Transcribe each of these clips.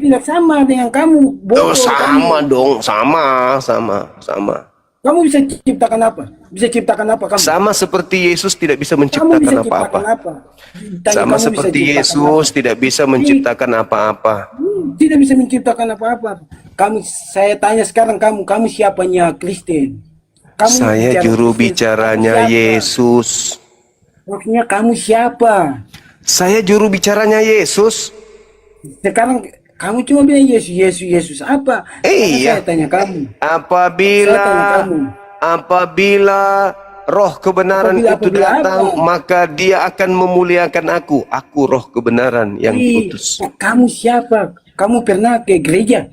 tidak sama dengan kamu. Oh, Bodoh sama kamu. dong, sama. Kamu bisa ciptakan apa? Bisa ciptakan apa kamu? Sama seperti Yesus tidak bisa Kamu bisa menciptakan ciptakan apa-apa. apa? Tanya Sama kamu bisa seperti ciptakan Yesus apa? tidak bisa menciptakan apa-apa. Tidak bisa menciptakan apa-apa. Saya tanya sekarang kamu siapanya Kristen? Kamu Saya bicara juru Kristen, bicaranya kamu siapa? Yesus. Maksudnya kamu siapa? Saya juru bicaranya Yesus. Sekarang kamu cuma bilang Yesus apa? Iya. Saya tanya kamu. Apabila roh kebenaran itu Apabila datang, apa? maka dia akan memuliakan aku. Aku roh kebenaran yang diutus. Kamu siapa? Kamu pernah ke gereja?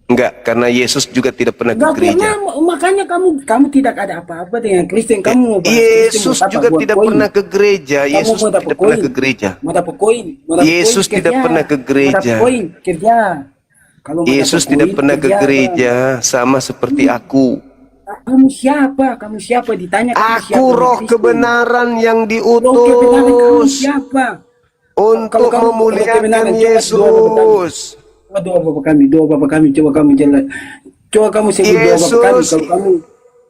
Enggak, karena Yesus juga tidak pernah ke Enggak gereja. pernah, makanya kamu tidak ada apa-apa dengan Kristen. Kamu mau bahas Yesus Kristen, juga tidak pernah ke gereja. Kamu Yesus mau dapat tidak pernah koin. ke gereja. Mau dapat koin. Yesus tidak pernah ke gereja. Mau dapat koin, kerja. Kalau mau Yesus dapat tidak koin, pernah ke kerja, gereja, sama seperti aku. Kamu siapa? Kamu siapa? Ditanya kamu siapa? Aku roh Kristen. kebenaran yang Roh kebenaran, kamu diutus siapa? untuk Kalau kamu roh memuliakan kebenaran, coba Yesus. doa Bapak kami, coba kamu jelas. Coba kamu sebut doa Bapak kami. Kalau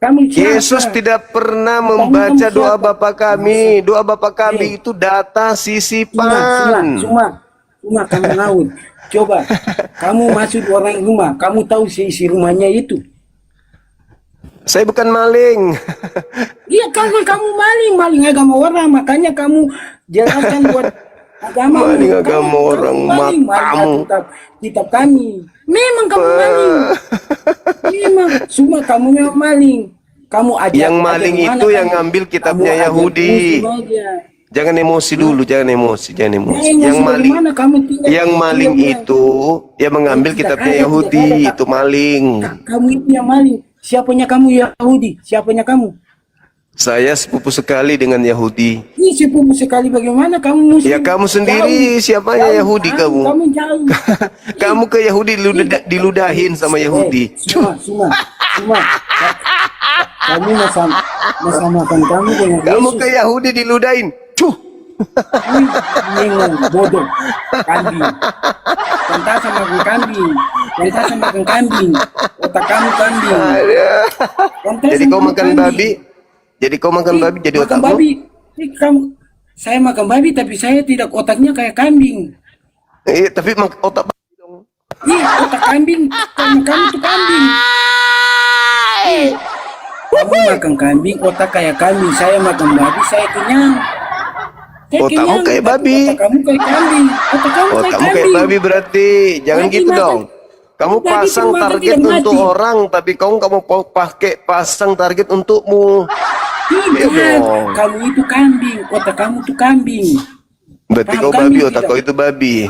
kamu siapa? Yesus tidak pernah membaca doa Bapa kami. Doa Bapa kami itu data sisipan. Cuma kamu ngawur. Coba, kamu masuk orang rumah, kamu tahu isi rumahnya itu. Saya bukan maling. Iya, karena kamu maling agama orang, makanya kamu jelaskan buat agama. Maling agama orang, matamu. Kitab kami. Memang kamu maling. Memang, semua kamu memang maling. Kamu ajar. Yang maling itu yang ngambil kitabnya Yahudi. Jangan emosi dulu, jangan emosi. Yang maling itu yang mengambil kitabnya Yahudi, itu maling. Kamu itu yang maling. Siapanya kamu Yahudi? Siapanya kamu? Saya sepupu sekali dengan Yahudi. Ini sepupu sekali bagaimana kamu Muslim? Ya kamu sendiri siapanya Yahudi kamu? Kamu jauh. Kamu ke Yahudi diludahin sama Yahudi. Semua. Kamu masamakan kamu dengan Kamu Yesus. ke Yahudi diludahin. Cuh. Memang bodoh. Kambing. Pentas sama kambing. Otak kamu kambing. Jadi kau makan babi? Jadi kau makan babi jadi makan otakmu? babi. Saya makan babi tapi saya tidak otaknya kayak kambing. Tapi otak babi dong. Iya, otak kambing. Kamu tuh kambing. Kamu makan kambing, otak kayak kambing. Saya makan babi, saya kenyang. Otakmu kayak babi. Otak kamu kayak kambing. Otakmu kayak babi berarti. Jangan gitu dong. Kamu pasang target untuk orang, tapi kamu pakai pasang target untukmu. Tidak, kamu itu kambing, otak kamu tuh kambing. Berarti kau babi, otak kau itu babi.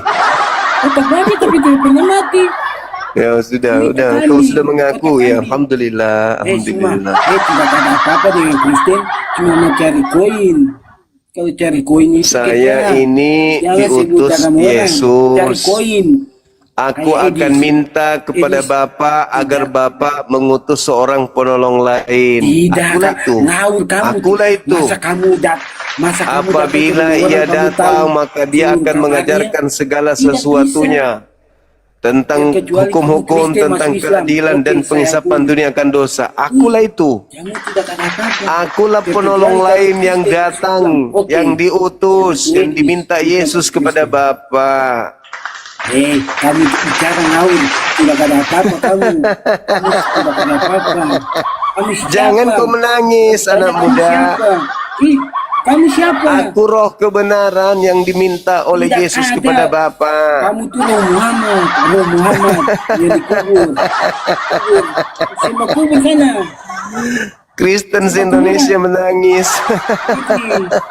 Otak babi tapi tidak pernah mati. Ya sudah, kau sudah mengaku ya. Alhamdulillah. Tidak ada apa-apa dengan Kristen, cuma mau cari koin. Kalau cari koin itu saya ini diutus Yesus. Cari koin. Aku akan minta kepada Bapa agar Bapa mengutus seorang penolong lain. Akulah itu. Apabila ia datang, maka dia akan mengajarkan segala sesuatunya tentang hukum-hukum, tentang keadilan dan penghisapan dunia akan dosa. Akulah itu. Akulah penolong lain yang datang, yang diutus, yang diminta Yesus kepada Bapa. Kami bicara ngawur, tidak ada apa-apa kamu. Tidak ada apa-apa. Jangan kau menangis, anak muda. Kamu siapa? Aku roh kebenaran yang diminta oleh Yesus kepada Bapa. Kamu tuh Roh Muhammad yang dikubur. Sembah kubur sana. Kristen Indonesia menangis.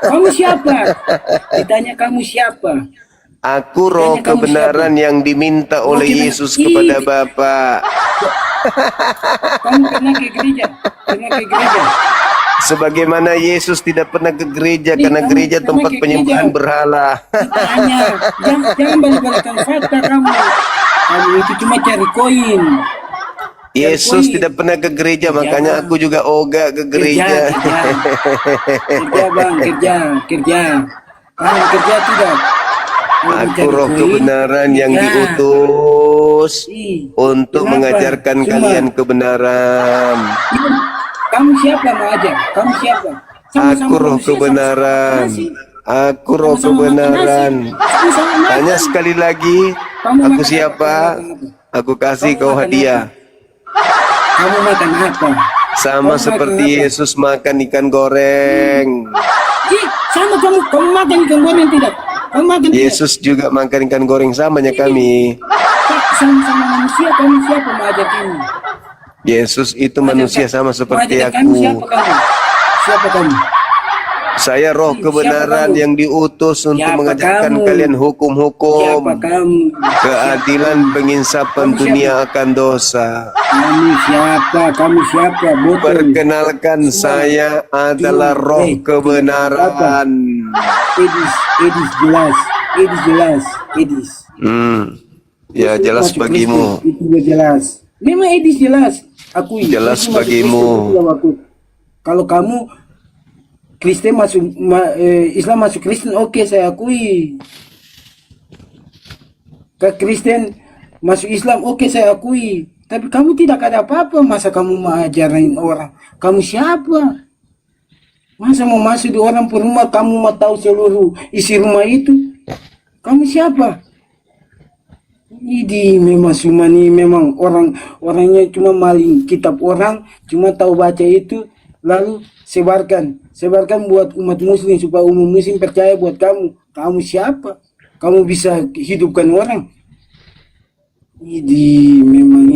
Kamu siapa? Ditanya kamu siapa? Aku roh kebenaran yang diminta oleh Yesus kepada Bapa. Kamu pernah ke gereja? Sebagaimana Yesus tidak pernah ke gereja karena gereja tempat penyembahan berhala. Jangan balik-balikan fakta kamu. Kamu itu cuma cari koin. Yesus tidak pernah ke gereja, makanya aku juga ogah ke gereja. Kerja bang, kerja. Kamu kerja tidak? Aku roh kebenaran yang diutus untuk mengajarkan kalian kebenaran. Kamu siapa mau ajar? Kamu siapa? Aku roh kebenaran. Aku roh kebenaran. Tanya sekali lagi, aku siapa? Aku kasih kau hadiah. Kamu makan apa? Sama seperti Yesus makan ikan goreng. Sama kamu makan ikan goreng tidak? Kamu makan Yesus juga makan ikan goreng, samanya kami. sama manusia. Kamu siapa mau ajar kamu? Yesus itu manusia sama seperti Kamu siapa aku. kamu? Siapa kamu? Saya roh kebenaran kamu? yang diutus untuk Siapa mengajarkan kamu? kalian hukum-hukum, Siapa kamu? keadilan, penginsapan Kamu dunia akan dosa. Kamu siapa? Kamu siapa? Botol. Perkenalkan, saya adalah roh kebenaran. Edis jelas. Edis. Ya jelas Masuk bagimu. Kristen, itu jelas. Memang Edis jelas. Aku Jelas masuk bagimu. Kristen, kalau kamu Kristen Islam masuk Kristen, oke, saya akui. Ke Kristen masuk Islam, oke, saya akui. Tapi kamu tidak ada apa-apa. Masa kamu mau ajarin orang? Kamu siapa? Masa mau masuk di orang per rumah, kamu mau tahu seluruh isi rumah itu? Kamu siapa? Ini memang cuma nih, memang orangnya cuma maling kitab orang, cuma tahu baca itu, lalu sebarkan buat umat muslim supaya umum muslim percaya buat kamu. Kamu siapa? Kamu bisa hidupkan orang? Ini memang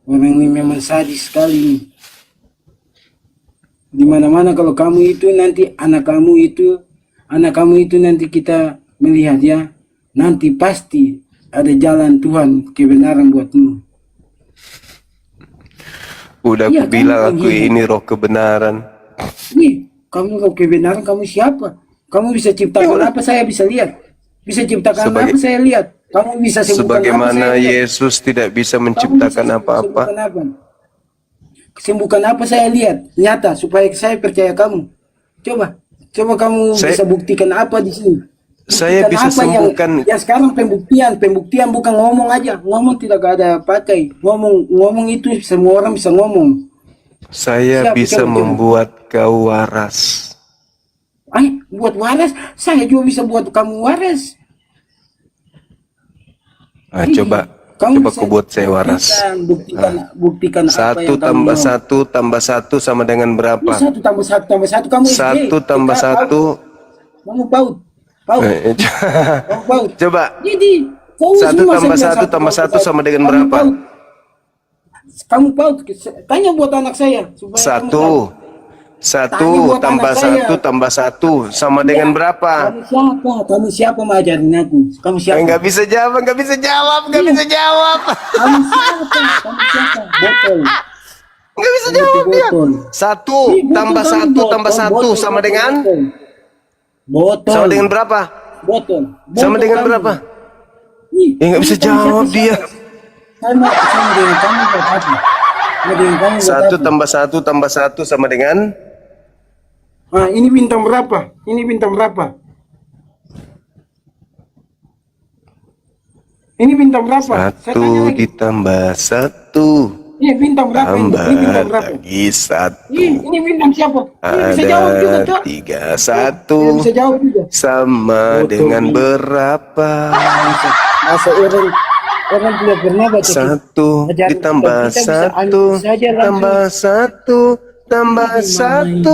orang ini memang sadis sekali nih. Di mana-mana kalau kamu itu nanti anak kamu itu nanti kita melihat ya, nanti pasti ada jalan Tuhan kebenaran buatmu. Udah aku bilang aku ini roh kebenaran. Nih, kamu roh kebenaran, kamu siapa? Kamu bisa ciptakan apa, saya bisa lihat. Bisa ciptakan apa, saya lihat. Kamu bisa sembuhkan sebagaimana apa, saya lihat. Yesus tidak bisa menciptakan apa-apa. Sembuhkan apa, saya lihat. Nyata, supaya saya percaya kamu. Coba kamu bisa buktikan apa di sini. Saya bisa sembuhkan. Ya sekarang pembuktian bukan ngomong aja. Ngomong tidak ada pakai. Ngomong itu semua orang bisa ngomong. Saya bisa membuat kau waras. Buat waras? Saya juga bisa buat kamu waras. Coba kau buat saya waras. Buktikan apa yang 1 tambah 1 tambah 1 sama dengan berapa? 1 tambah 1 tambah 1 kamu 1 tambah 1. Kamu paut. Coba. Jadi 1 tambah 1 tambah 1 sama dengan berapa? Kamu paut. Tanya buat anak saya. 1 tambah 1 tambah 1 sama dengan berapa? Kamu siapa mau ajarin aku? Kamu siapa? Enggak bisa jawab. Kamu siapa? Botol. Enggak bisa jawab dia. 1 tambah 1 tambah 1 sama dengan? Botol. Sama dengan berapa? Botol. Sama dengan berapa? Enggak bisa jawab dia. Sama dengan kamu buat apa? 1 tambah 1 tambah 1 sama dengan? Ini bintang berapa? Ini bintang berapa? Ini bintang berapa? 1 ditambah 1 Ini bintang berapa? tambah Ini bintang berapa? lagi 1. Ini bintang siapa? Bisa jawab juga, Cok. 31 Bisa jawab juga. sama dengan berapa? Masa orang tidak pernah baca 1 ditambah 1 tambah 1 tambah 1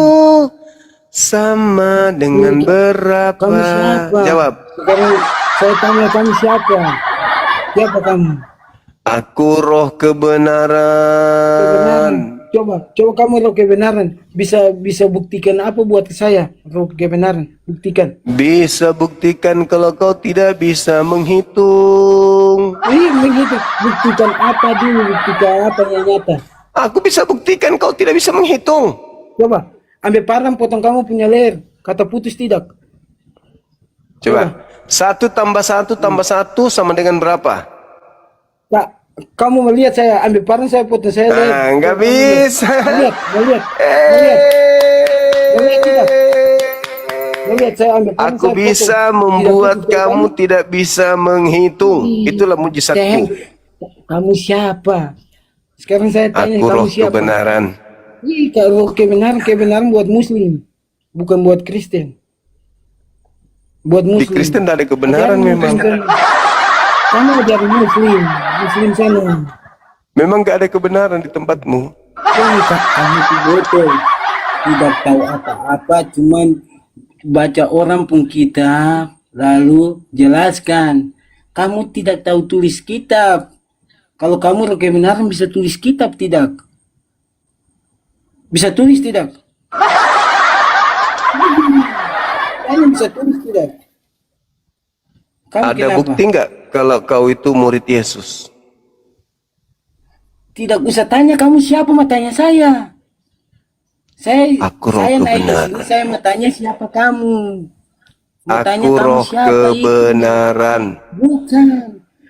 sama dengan berapa? Kamu siapa? Jawab. Sekarang saya tanya, kamu siapa? Siapa kamu? Aku roh kebenaran. Coba kamu roh kebenaran. Bisa buktikan apa buat saya? Roh kebenaran, buktikan. Bisa buktikan kalau kau tidak bisa menghitung. Begitu. Buktikan apa dulu? Buktikan apa yang nyata? Aku bisa buktikan kau tidak bisa menghitung. Coba, ambil parang potong kamu punya leher. Kata putus tidak. Coba. 1 tambah 1 tambah 1 sama dengan berapa? Pak, kamu melihat saya ambil parang, saya potong saya leher. Enggak bisa. Melihat tidak? Lihat saya ambil tangan, Aku saya bisa potong. membuat Tidak putus kamu kamu. tidak bisa menghitung. Itulah Saya, mujizatku. kamu siapa? Sekarang saya tanya Aku kamu roh siapa? kebenaran. Kalau kebenaran buat Muslim, bukan buat Kristen. Buat Di Muslim. Kristen tidak ada kebenaran Ajaran memang. Muslim sana. Kamu ajaran Muslim, Muslim sana. Memang gak ada kebenaran di tempatmu. Kamu tuh betul, tidak tahu apa-apa, cuman baca orang pun kitab, lalu jelaskan. Kamu tidak tahu tulis kitab. Kalau kamu roh kebenaran bisa tulis kitab tidak? Bisa tulis tidak? Kamu bisa tulis tidak? Kamu Ada kenapa? bukti nggak kalau kau itu murid Yesus? Tidak usah tanya kamu siapa, mau tanya saya. Aku roh Saya naik ke kebenaran. sini, saya mau tanya siapa kamu. Mau tanya Aku kamu roh siapa itu. kebenaran. Bukan.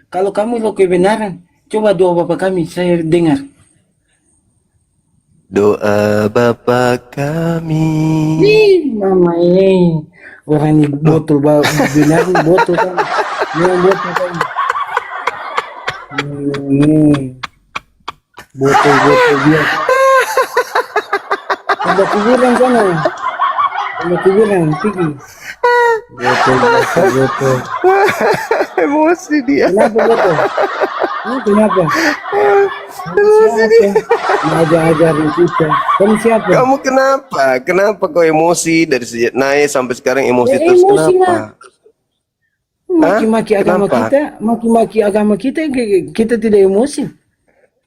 Kalau kamu roh kebenaran, coba doa Bapak kami, saya dengar. Doa Bapa kami. Ih, mama ini orang ini botol benar botol kan. Ini botol kan. Botol dia. Ada kuburan sana. Ada kuburan, pergi. Botol. Emosi dia. Kenapa botol? Kenapa? Siapa? Ajar-ajarin kita. Kamu siapa? Kamu kenapa? Kenapa kau emosi dari sejak naik sampai sekarang emosi Ya, terus? emosi Kenapa? lah. Maki-maki agama Kenapa? kita, maki-maki agama kita, kita tidak emosi.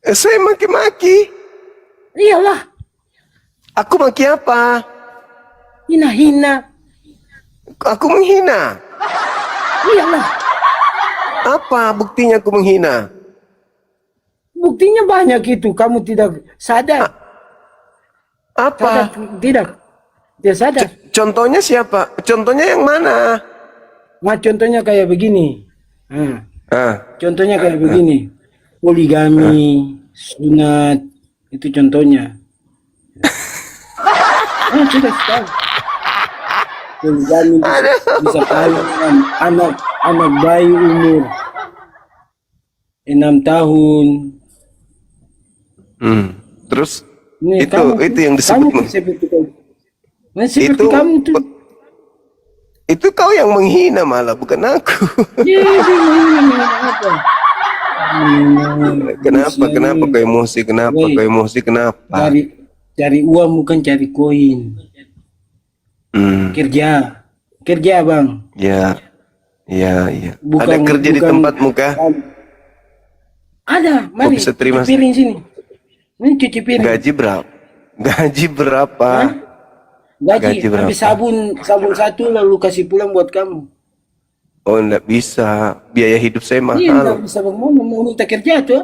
Saya maki-maki. Iyalah, Aku maki apa? hina-hina. Aku menghina. Iyalah, Apa buktinya aku menghina? buktinya banyak itu. Kamu tidak sadar. Apa? Tidak sadar. Contohnya siapa? Contohnya yang mana? Nah, contohnya kayak begini. Contohnya kayak begini. Poligami, sunat, itu contohnya. Sudah tahu. Poligami bisa kawin dengan anak bayi umur 6 tahun. Terus Nih, itu yang disebut. Kamu seperti seperti Itu kamu tuh. itu kau yang menghina malah, bukan aku. Iya, menghina apa? Kenapa kau emosi? Kenapa kau emosi? Kenapa? Cari uang bukan cari koin. Kerja bang. Ya. Bukan, Ada kerja di tempatmu kah? Ada, mari bisa terima cuci piring sini. Ini cuci piring. Gaji berapa? Gaji berapa? Gaji berapa? habis sabun satu lalu kasih pulang buat kamu. Oh, enggak bisa. Biaya hidup saya Iya, mahal. nggak bisa bang, mau minta kerja tuh.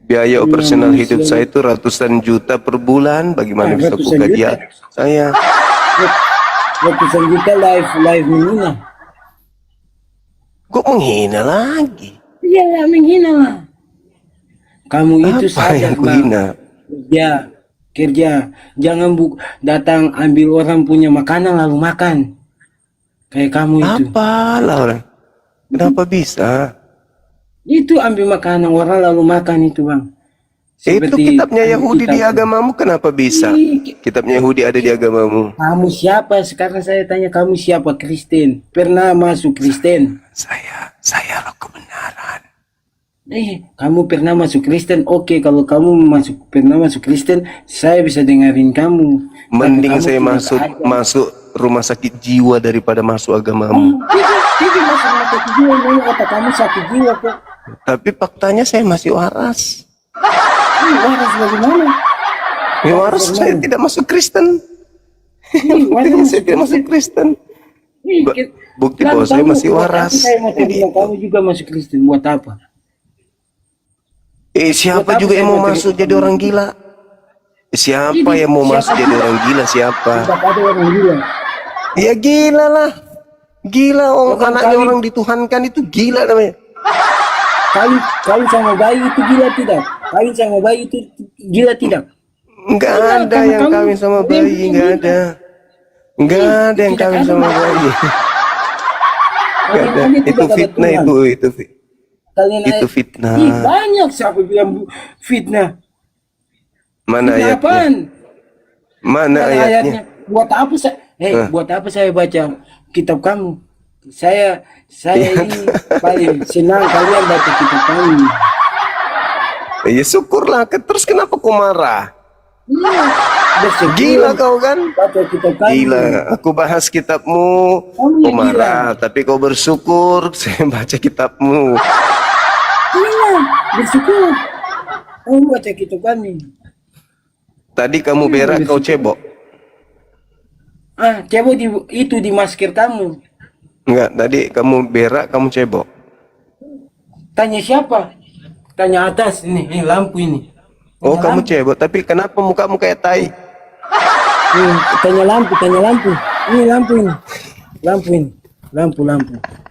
Biaya operasional hidup saya itu ratusan juta per bulan. Bagaimana bisa aku ratusan gaji juta? saya? Ratusan juta live menghina. Kok menghina lagi? Iyalah menghina lah. Kamu itu Apa yang sadar aku bang. hina? Kerja. Jangan datang ambil orang punya makanan lalu makan. Kayak kamu itu. Apalah orang? Kenapa bisa? Itu ambil makanan orang lalu makan itu bang. Itu kitabnya Yahudi di kitab. agamamu, kenapa bisa? Kitabnya Yahudi ada di agamamu. Kamu siapa? Sekarang saya tanya kamu siapa? Kristen. Pernah masuk Kristen? Saya roh kebenaran. Kamu pernah masuk Kristen? Oke, kalau kamu pernah masuk Kristen, saya bisa dengerin kamu. Mending Tapi saya kamu masuk rumah sakit jiwa daripada masuk agamamu. Tidak masuk rumah sakit jiwa, ini kata kamu sakit jiwa kok. Tapi faktanya saya masih waras. Waras bagaimana? Ya waras, saya tidak masuk Kristen. Buktinya saya tidak masuk Kristen. Bukti bahwa saya masih waras. Saya mau bilang kamu juga masuk Kristen, buat apa? Siapa juga yang mau masuk jadi orang gila? Siapa yang mau masuk jadi orang gila? Siapa? Tidak ada orang gila. Ya gila lah. Gila, anaknya orang dituhankan itu gila namanya. Kawin sama bayi itu gila tidak? Kawin sama bayi itu gila tidak? Enggak ada yang kawin sama bayi, enggak ada. Enggak ada yang tidak kawin ada, sama Mas. bayi. Enggak ada. Orang-orang Itu tidak ada fitnah Tuhan. itu, Kalian itu Ih, fitnah. banyak siapa bilang fitnah. Mana Fitnah ayatnya? apaan? Mana Mana ayatnya? ayatnya? Buat apa saya? Hah? Buat apa saya baca kitab kamu? Saya Iya. ini paling senang kalian baca kitab kamu. Ya syukurlah. Terus kenapa kau marah? Iya, bersyukur Gila kau kan? baca kitab kamu. Gila. Aku bahas kitabmu. Kamu Kau yang gila. marah. Tapi kau bersyukur. Saya baca kitabmu. Iya, bersyukur. Kamu baca kitab kami. Tadi kamu berak, kau cebok. Coba itu di masker kamu. Enggak, tadi kamu berak, kamu cebok. Tanya siapa? Tanya atas ini lampu ini. Oh, Tanya kamu lampu. cebok. Tapi kenapa mukamu kayak tai? Tanya lampu, tanya lampu. Ini lampu ini. Lampu ini. Lampu.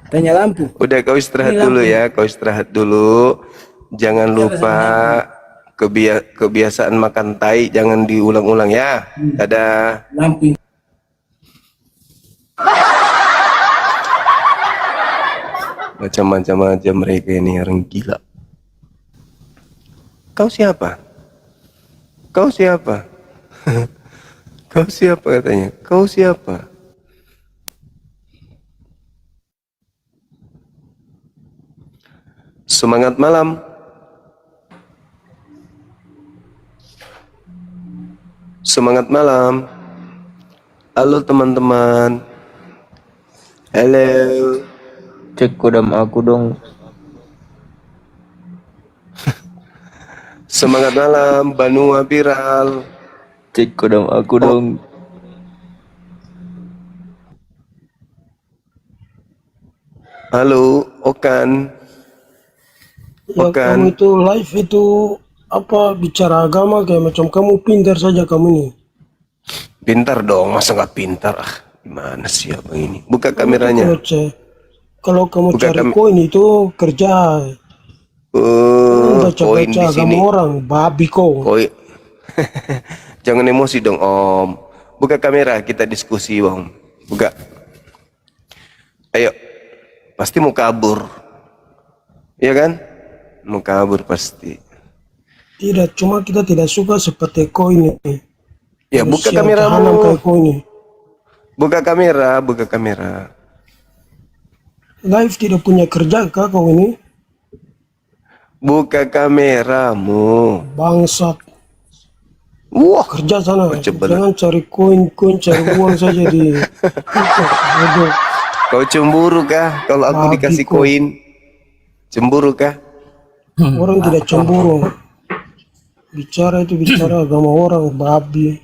Tanya lampu. Udah, kau istirahat Ini dulu lampu. ya. Kau istirahat dulu. Jangan lupa kebiasaan makan tai. Jangan diulang-ulang ya. Dadah. Lampu ini. Macam-macam aja mereka ini, orang gila. Kau siapa? Kau siapa? Kau siapa katanya? Kau siapa? Semangat malam. Semangat malam. Halo teman-teman. Halo. Cek kodam aku dong. Semangat malam, Banua Viral. Cek kodam aku dong. Halo, Okan. Ya, Okan. kamu itu live itu apa bicara agama kayak macam kamu pintar saja kamu nih. Pintar dong, masa nggak pintar? Gimana sih abang ini? Buka Kamu tuh kameranya. kalau kamu Buka cari koin itu kerja. Oh, koin Baca-baca di agama sini. orang, babi kau. Koin. Jangan emosi dong, Om. Buka kamera, kita diskusi, Bang. Buka. Ayo. Pasti mau kabur. Iya kan? Mau kabur pasti. Tidak, cuma kita tidak suka seperti koin ini. Ya, buka Manusia tahanan kameramu. kayak koin ini. Buka kamera, buka kamera. Live tidak punya kerja kah kau ini? Buka kameramu. Bangsat. Wah, Kerja sana. Coba Jangan cari koin, cari uang saja di. Bodoh. kau cemburu kah kalau aku Babi dikasih kau. koin? Cemburu kah? Orang tidak cemburu. Bicara itu bicara agama orang, babi.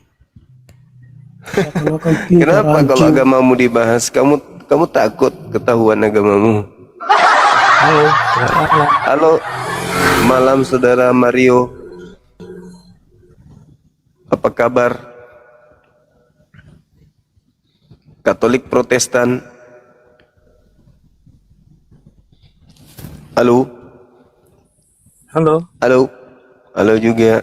Seakan-akan pintar, Kenapa kalau anjing. agamamu dibahas? Kamu takut ketahuan agamamu? Halo, malam saudara Mario. Apa kabar? Katolik Protestan. Halo, Halo. halo, halo juga.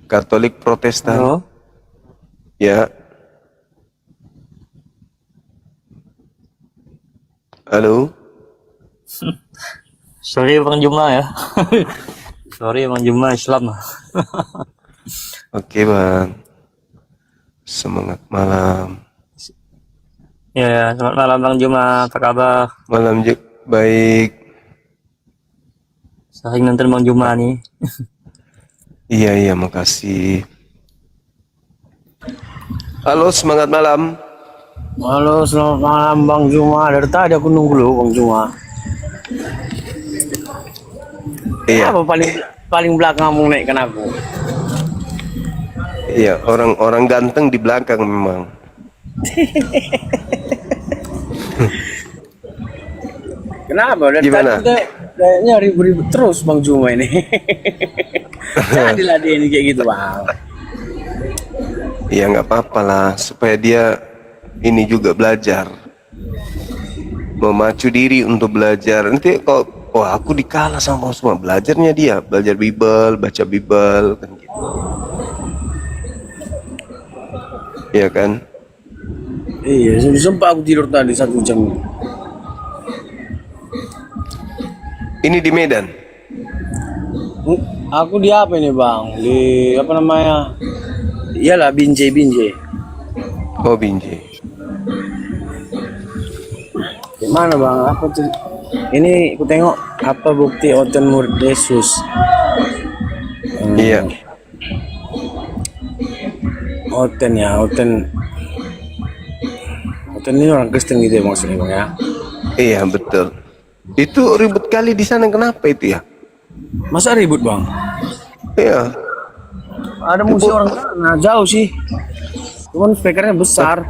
Katolik Protestan. Halo. Ya. Halo. Sorry Bang Juma ya. Sorry Bang Juma Islam. Oke, Bang. Semangat malam. Ya, selamat malam Bang Juma. Apa kabar? Malam baik. Sering nonton Bang Juma nih. Iya, makasih. Halo, semangat malam. Halo, selamat malam Bang Juma. Dari tadi aku nunggu loh Bang Juma. Iya, Apa paling belakang kamu naikkan aku? iya, orang-orang ganteng di belakang memang. Kenapa? Dari Gimana? tadi kayaknya ribut-ribut terus Bang Juma ini. Jadilah dia ini kayak gitu Bang. Iya, nggak apa-apa lah, supaya dia ini juga belajar, memacu diri untuk belajar. Nanti kok, oh aku dikalah sama kamu semua, belajarnya dia, belajar Bible, baca Bible, kan gitu. Iya kan? Iya, sempat aku tidur tadi 1 jam. Ini di Medan. Aku di apa ini bang? Di apa namanya? Iyalah Binjai. Oh, Binjai. Gimana bang? Apa tuh? Ini aku tengok apa bukti Oten murid Yesus. Iya. Oten ini orang Kristen gitu ya maksudnya bang ya? Iya, betul. Itu ribut kali di sana, kenapa itu ya? Masa ribut bang? Iya. Ada musuh orang sana jauh sih. Cuman speakernya besar.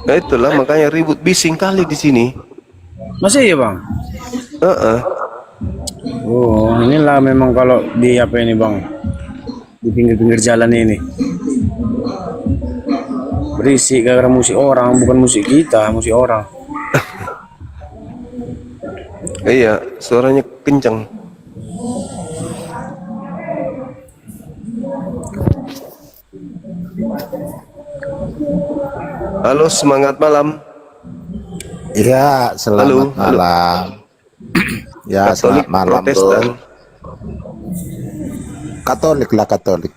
Nah, itulah makanya ribut bising kali di sini. Masa iya bang? Heeh. Oh, inilah memang kalau di apa ini bang, di pinggir-pinggir jalan ini berisik karena musik orang, bukan musik kita, musik orang. Iya, suaranya kencang. Halo, semangat malam. Ya, Halo, selamat malam. Ya, Katolik, selamat malam, Protestan. bro. Katolik lah, Katolik.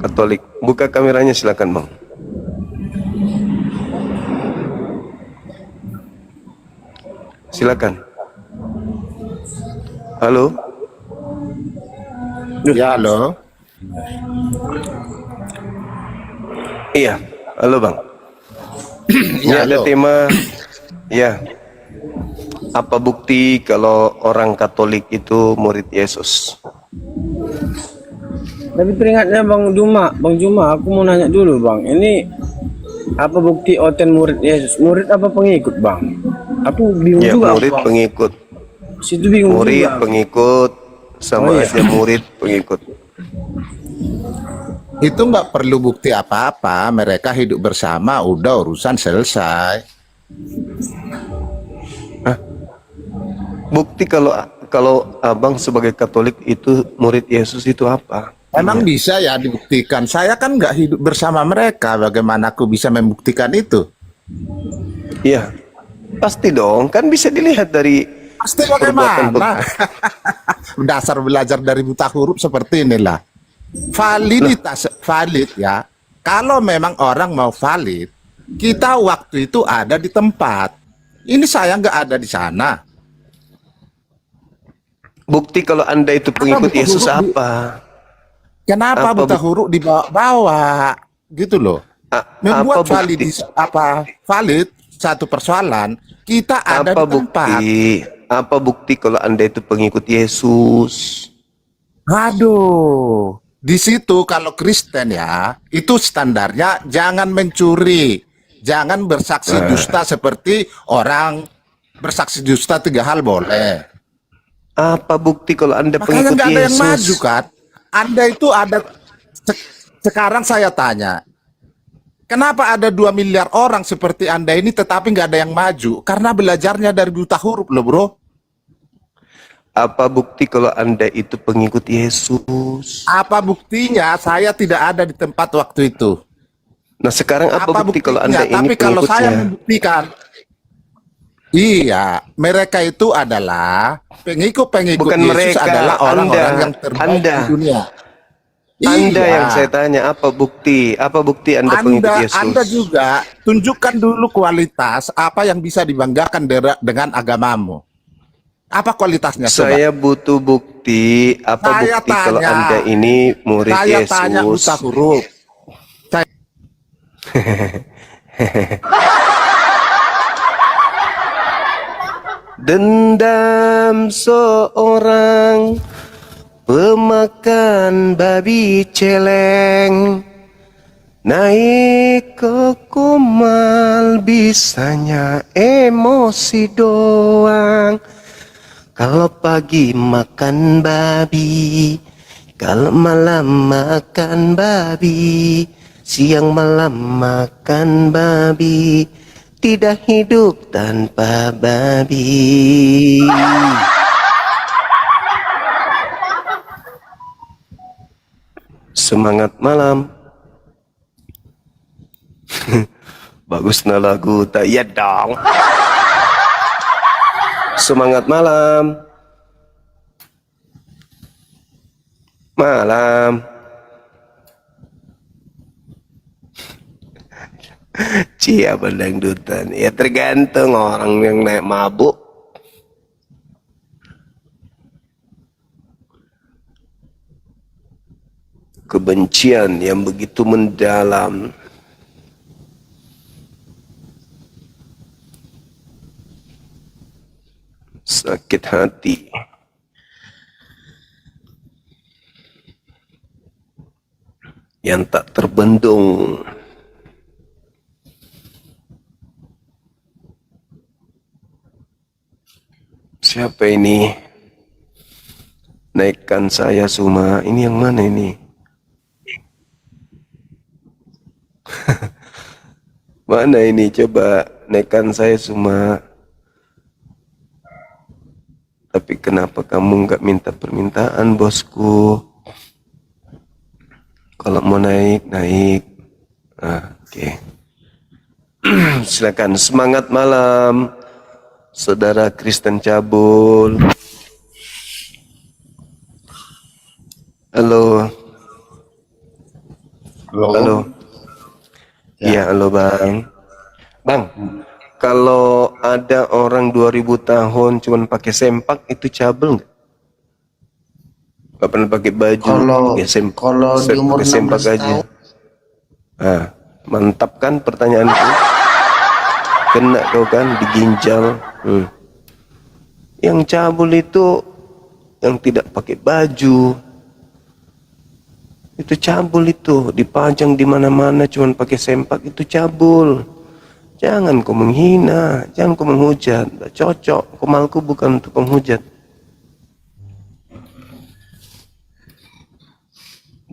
Katolik. Buka kameranya silakan, Bang. Silakan. Halo. Ya, halo. Iya, halo, Bang. Ini Ya, ada halo. tema, ya. Apa bukti kalau orang Katolik itu murid Yesus? Tapi teringatnya Bang Juma, aku mau nanya dulu Bang, ini apa bukti Oten murid Yesus? Murid apa pengikut Bang? Aku bingung Ya, juga murid Bang. pengikut. Situ bingung Murid juga. pengikut sama Oh, iya. aja murid pengikut. Itu nggak perlu bukti apa-apa. Mereka hidup bersama, udah urusan selesai. Bukti kalau abang sebagai Katolik itu murid Yesus itu apa? Emang bisa ya dibuktikan? Saya kan nggak hidup bersama mereka. Bagaimana aku bisa membuktikan itu? Iya, pasti dong. Kan bisa dilihat dari Pasti perbuatan. bagaimana? Dasar belajar dari buta huruf seperti inilah. Validitas valid ya. Kalau memang orang mau valid, kita waktu itu ada di tempat. Ini saya nggak ada di sana. Bukti kalau Anda itu pengikut buta Yesus huruf apa? Kenapa Apa buta huruf dibawa-bawa? Gitu loh. Membuat Apa bukti? valid satu persoalan, kita ada Apa di tempat. bukti? Apa bukti kalau Anda itu pengikut Yesus? Aduh, di situ kalau Kristen ya, itu standarnya jangan mencuri, jangan bersaksi dusta seperti orang bersaksi dusta 3 hal boleh. Apa bukti kalau Anda Makanya pengikut nggak ada yang Yesus? maju kan? Anda itu ada, sekarang saya tanya, kenapa ada 2 miliar orang seperti Anda ini tetapi nggak ada yang maju? Karena belajarnya dari buta huruf loh bro. Apa bukti kalau Anda itu pengikut Yesus? Apa buktinya? Saya tidak ada di tempat waktu itu. Nah, sekarang apa bukti kalau Anda ini Tapi kalau saya pengikutnya? membuktikan, iya, mereka itu adalah pengikut-pengikut Bukan Yesus mereka, adalah orang-orang Anda. yang terbaik Anda. di dunia. Anda Iya. yang saya tanya, apa bukti? Apa bukti Anda pengikut Yesus? Anda juga tunjukkan dulu kualitas apa yang bisa dibanggakan dengan agamamu. Apa kualitasnya? Coba. Saya butuh bukti. Apa Saya bukti kalau tanya. Anda ini murid Saya Yesus? tanya buta huruf. Saya Dendam seorang pemakan babi celeng, naik ke kumal bisanya emosi doang. Kalau pagi makan babi, kalau malam makan babi, siang malam makan babi, tidak hidup tanpa babi. Semangat malam. Bagusnya lagu tak ya dong. Semangat malam. Malam. Cia dangdutan. Ya tergantung orang yang naik mabuk. Kebencian yang begitu mendalam. Sakit hati. Yang tak terbendung. Siapa ini? Naikkan saya Suma. Ini yang mana ini? Mana ini? Coba naikkan saya Suma. Tapi kenapa kamu nggak minta permintaan, bosku? Kalau mau naik, naik. Oke. Silakan. Semangat malam, saudara Kristen Cabul. Halo. Halo. Iya, halo Bang. Bang, kalau ada orang 2000 tahun cuman pakai sempak, itu cabul nggak? Gak pernah pakai baju. Kalau di umur pakai sempak 16 aja. Mantap kan pertanyaanku? Kena kau kan di ginjal. Yang cabul itu yang tidak pakai baju. Itu cabul itu, dipajang di mana-mana cuman pakai sempak, itu cabul. Jangan kau menghina, jangan kau menghujat. Tak cocok, komalku bukan untuk penghujat.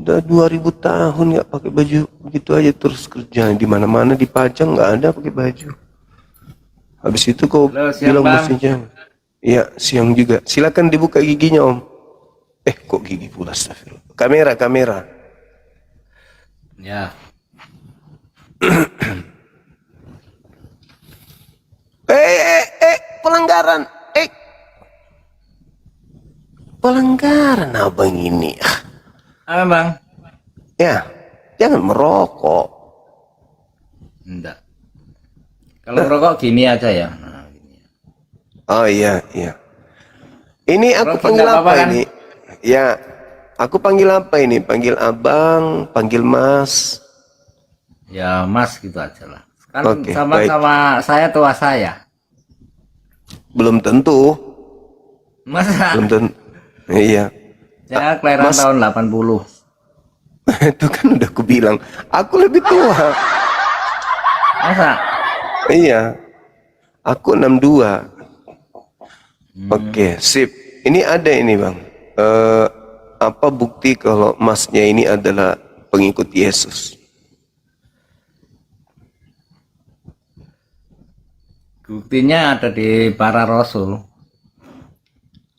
Udah 2000 tahun nggak pakai baju begitu aja terus kerja di mana-mana dipajang, nggak ada pakai baju. Habis itu kau bilang mestinya. Iya, siang juga. Silakan dibuka giginya, Om. Kok gigi pula, astagfirullah. Kamera. Ya. Pelanggaran. Pelanggaran abang ini. Apa Bang? Ya, jangan merokok. Enggak. Kalau merokok gini aja ya. Nah, gini. Oh iya. Ini aku Merokok panggil nggak apa apa-apa, kan? ini? Ya, aku panggil apa ini? Panggil abang, panggil mas. Ya Mas gitu aja lah. Kan Oke, sama-sama saya tua saya. Belum tentu. Masa? Belum tentu. Iya. Saya kelahiran Mas. tahun 80. Itu kan udah aku bilang. Aku lebih tua. Masa? Iya. Aku 62. Oke, sip. Ini ada ini, Bang. Apa bukti kalau masnya ini adalah pengikut Yesus? Buktinya ada di para rasul.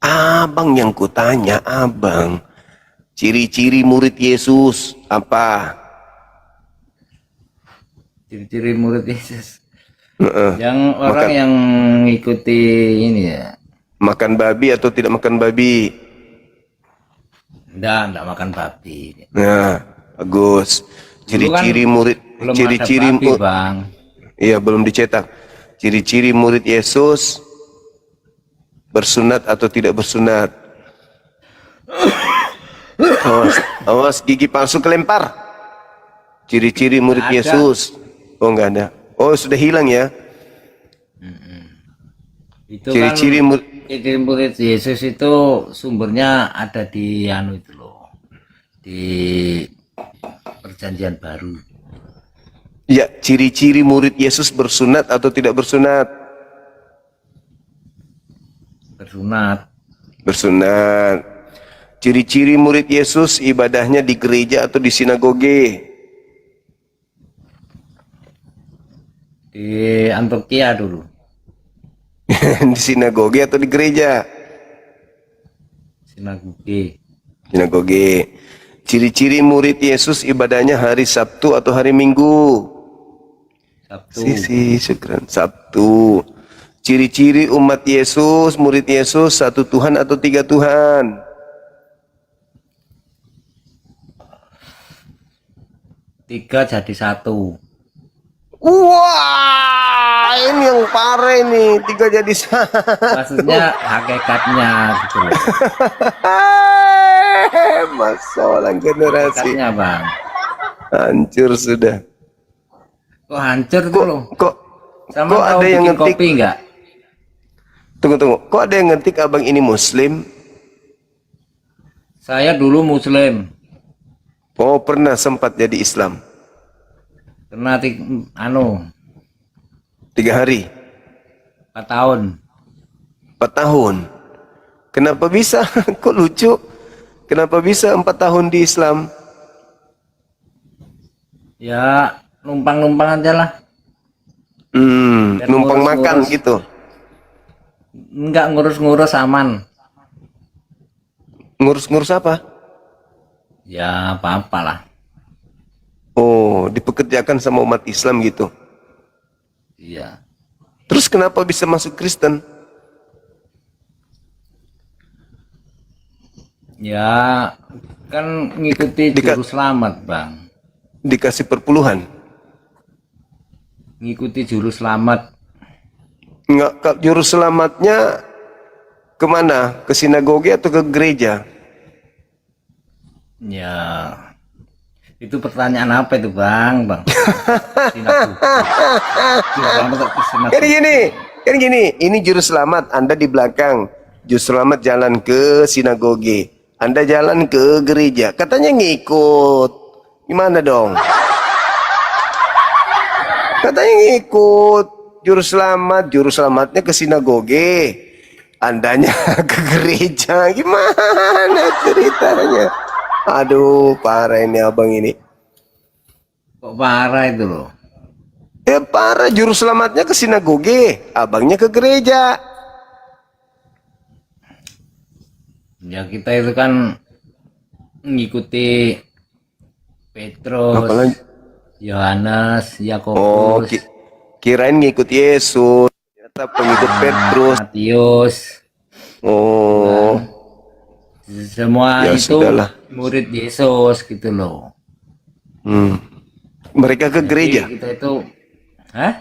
Abang yang kutanya, abang. Ciri-ciri murid Yesus apa? Ciri-ciri murid Yesus. Heeh. Yang orang yang ngikuti ini ya. Makan babi atau tidak makan babi? Enggak makan babi. Nah, bagus. Ciri-ciri murid, Belum ciri-ciri ada babi, Bang. Iya, belum dicetak. Ciri-ciri murid Yesus bersunat atau tidak bersunat. Awas gigi palsu kelempar. Ciri-ciri murid Ada. Yesus. Oh, enggak ada. Oh, sudah hilang ya. Itu Ciri-ciri kan murid Yesus itu sumbernya ada di anu itu loh. Di Perjanjian Baru. Ya, ciri-ciri murid Yesus bersunat atau tidak bersunat? Bersunat. Bersunat. Ciri-ciri murid Yesus ibadahnya di gereja atau di sinagoge? Di Antioquia dulu. Di sinagoge atau di gereja? Sinagoge. Sinagoge. Ciri-ciri murid Yesus ibadahnya hari Sabtu atau hari Minggu? Sabtu. Syukran. Sabtu. Ciri-ciri umat Yesus, murid Yesus, satu Tuhan atau tiga Tuhan? Tiga jadi satu. Wah, ini yang parah ini, tiga jadi satu. Maksudnya hakikatnya gitu loh. Masalah generasi Hakikatnya bang. hancur sudah. Kok hancur tuh loh. Kok Sama kok tahu ada yang bikin ngetik? kopi nggak? Tunggu. Kok ada yang ngetik abang ini Muslim? Saya dulu Muslim. Oh, pernah sempat jadi Islam. Kena 3 3 hari, 4 tahun. 4 tahun. Kenapa bisa? Kok lucu? Kenapa bisa 4 tahun di Islam? Ya numpang-numpang aja lah. Dan Numpang makan ngurus-ngurus. gitu. Enggak ngurus-ngurus aman. Ngurus-ngurus apa? Ya apa-apa lah. Oh, dipekerjakan sama umat Islam gitu. Iya. Terus kenapa bisa masuk Kristen? Ya kan ngikuti juru selamat bang. Dikasih perpuluhan? Ngikuti juru selamat. Enggak, juru selamatnya kemana? Ke sinagoge atau ke gereja? Ya itu pertanyaan apa itu bang? Sinagoge. Juru selamat kok ke sinagoge? Kan gini, ini juru selamat, Anda di belakang. Juru selamat jalan ke sinagoge, Anda jalan ke gereja. Katanya ngikut. Gimana dong? Katanya ngikut. Juru selamatnya ke sinagoge, Andanya ke gereja. Gimana ceritanya? Aduh, parah ini abang ini. Kok parah itu loh. Parah, juru selamatnya ke sinagoge, abangnya ke gereja. Ya kita itu kan mengikuti Petrus, Apalagi? Yohanes, Oh, Yakobus, kirain ngikut Yesus, ternyata pengikut Petrus. Matius. Oh, Semua Ya, itu sudahlah. murid Yesus gitu loh. mereka ke gereja. Jadi kita itu, hah?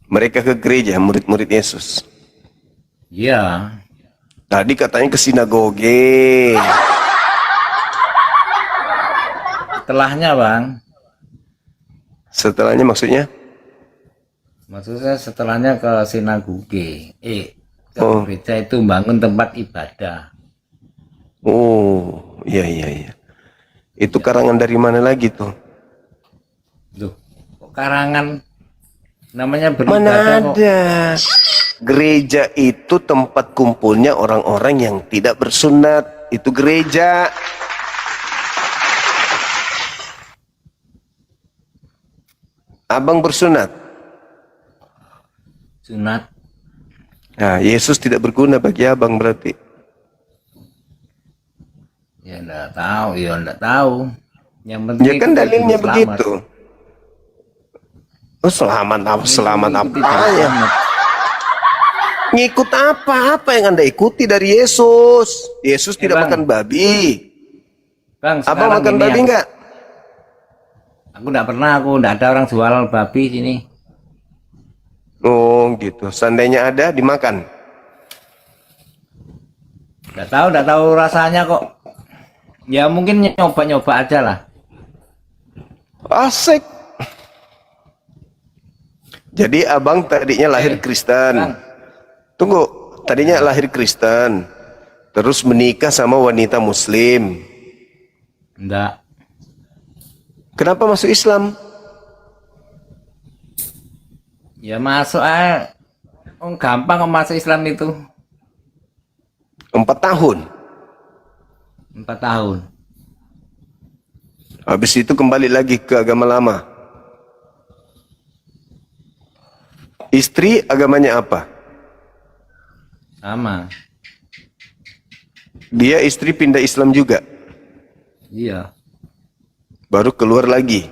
Mereka ke gereja, murid-murid Yesus. Iya. Tadi katanya ke sinagoge. Setelahnya bang, Setelahnya maksudnya? maksudnya setelahnya ke sinagoge, ke Oh. gereja itu bangun tempat ibadah. Oh, iya. Itu karangan dari mana lagi tuh? Loh, kok karangan? Namanya Mana beribadah kok. ada? Gereja itu tempat kumpulnya orang-orang yang tidak bersunat. Itu gereja. Abang bersunat. Sunat. Nah, Yesus tidak berguna bagi abang berarti. Ya enggak tahu, Yang penting Ya kan kita dalilnya selamat. begitu. Oh, selamat apa? Selamat Ikuti apa juru ya? selamat. Ngikut apa? Apa yang Anda ikuti dari Yesus? Yesus tidak Bang. makan babi. Bang, Abang sekarang makan gini babi ya. enggak? Aku enggak ada orang jual babi sini. Oh, gitu. Seandainya ada, dimakan. Enggak tahu rasanya kok. Ya mungkin nyoba-nyoba aja lah. Asik. Jadi abang tadinya lahir Kristen. Bang. Tunggu, tadinya lahir Kristen. Terus menikah sama wanita Muslim. Enggak. Kenapa masuk Islam? Ya masuk aja. Oh, gampang kok masuk Islam itu. 4 tahun. 4 tahun. Habis itu kembali lagi ke agama lama. Istri agamanya apa? Sama. Dia istri pindah Islam juga. Iya. Baru keluar lagi.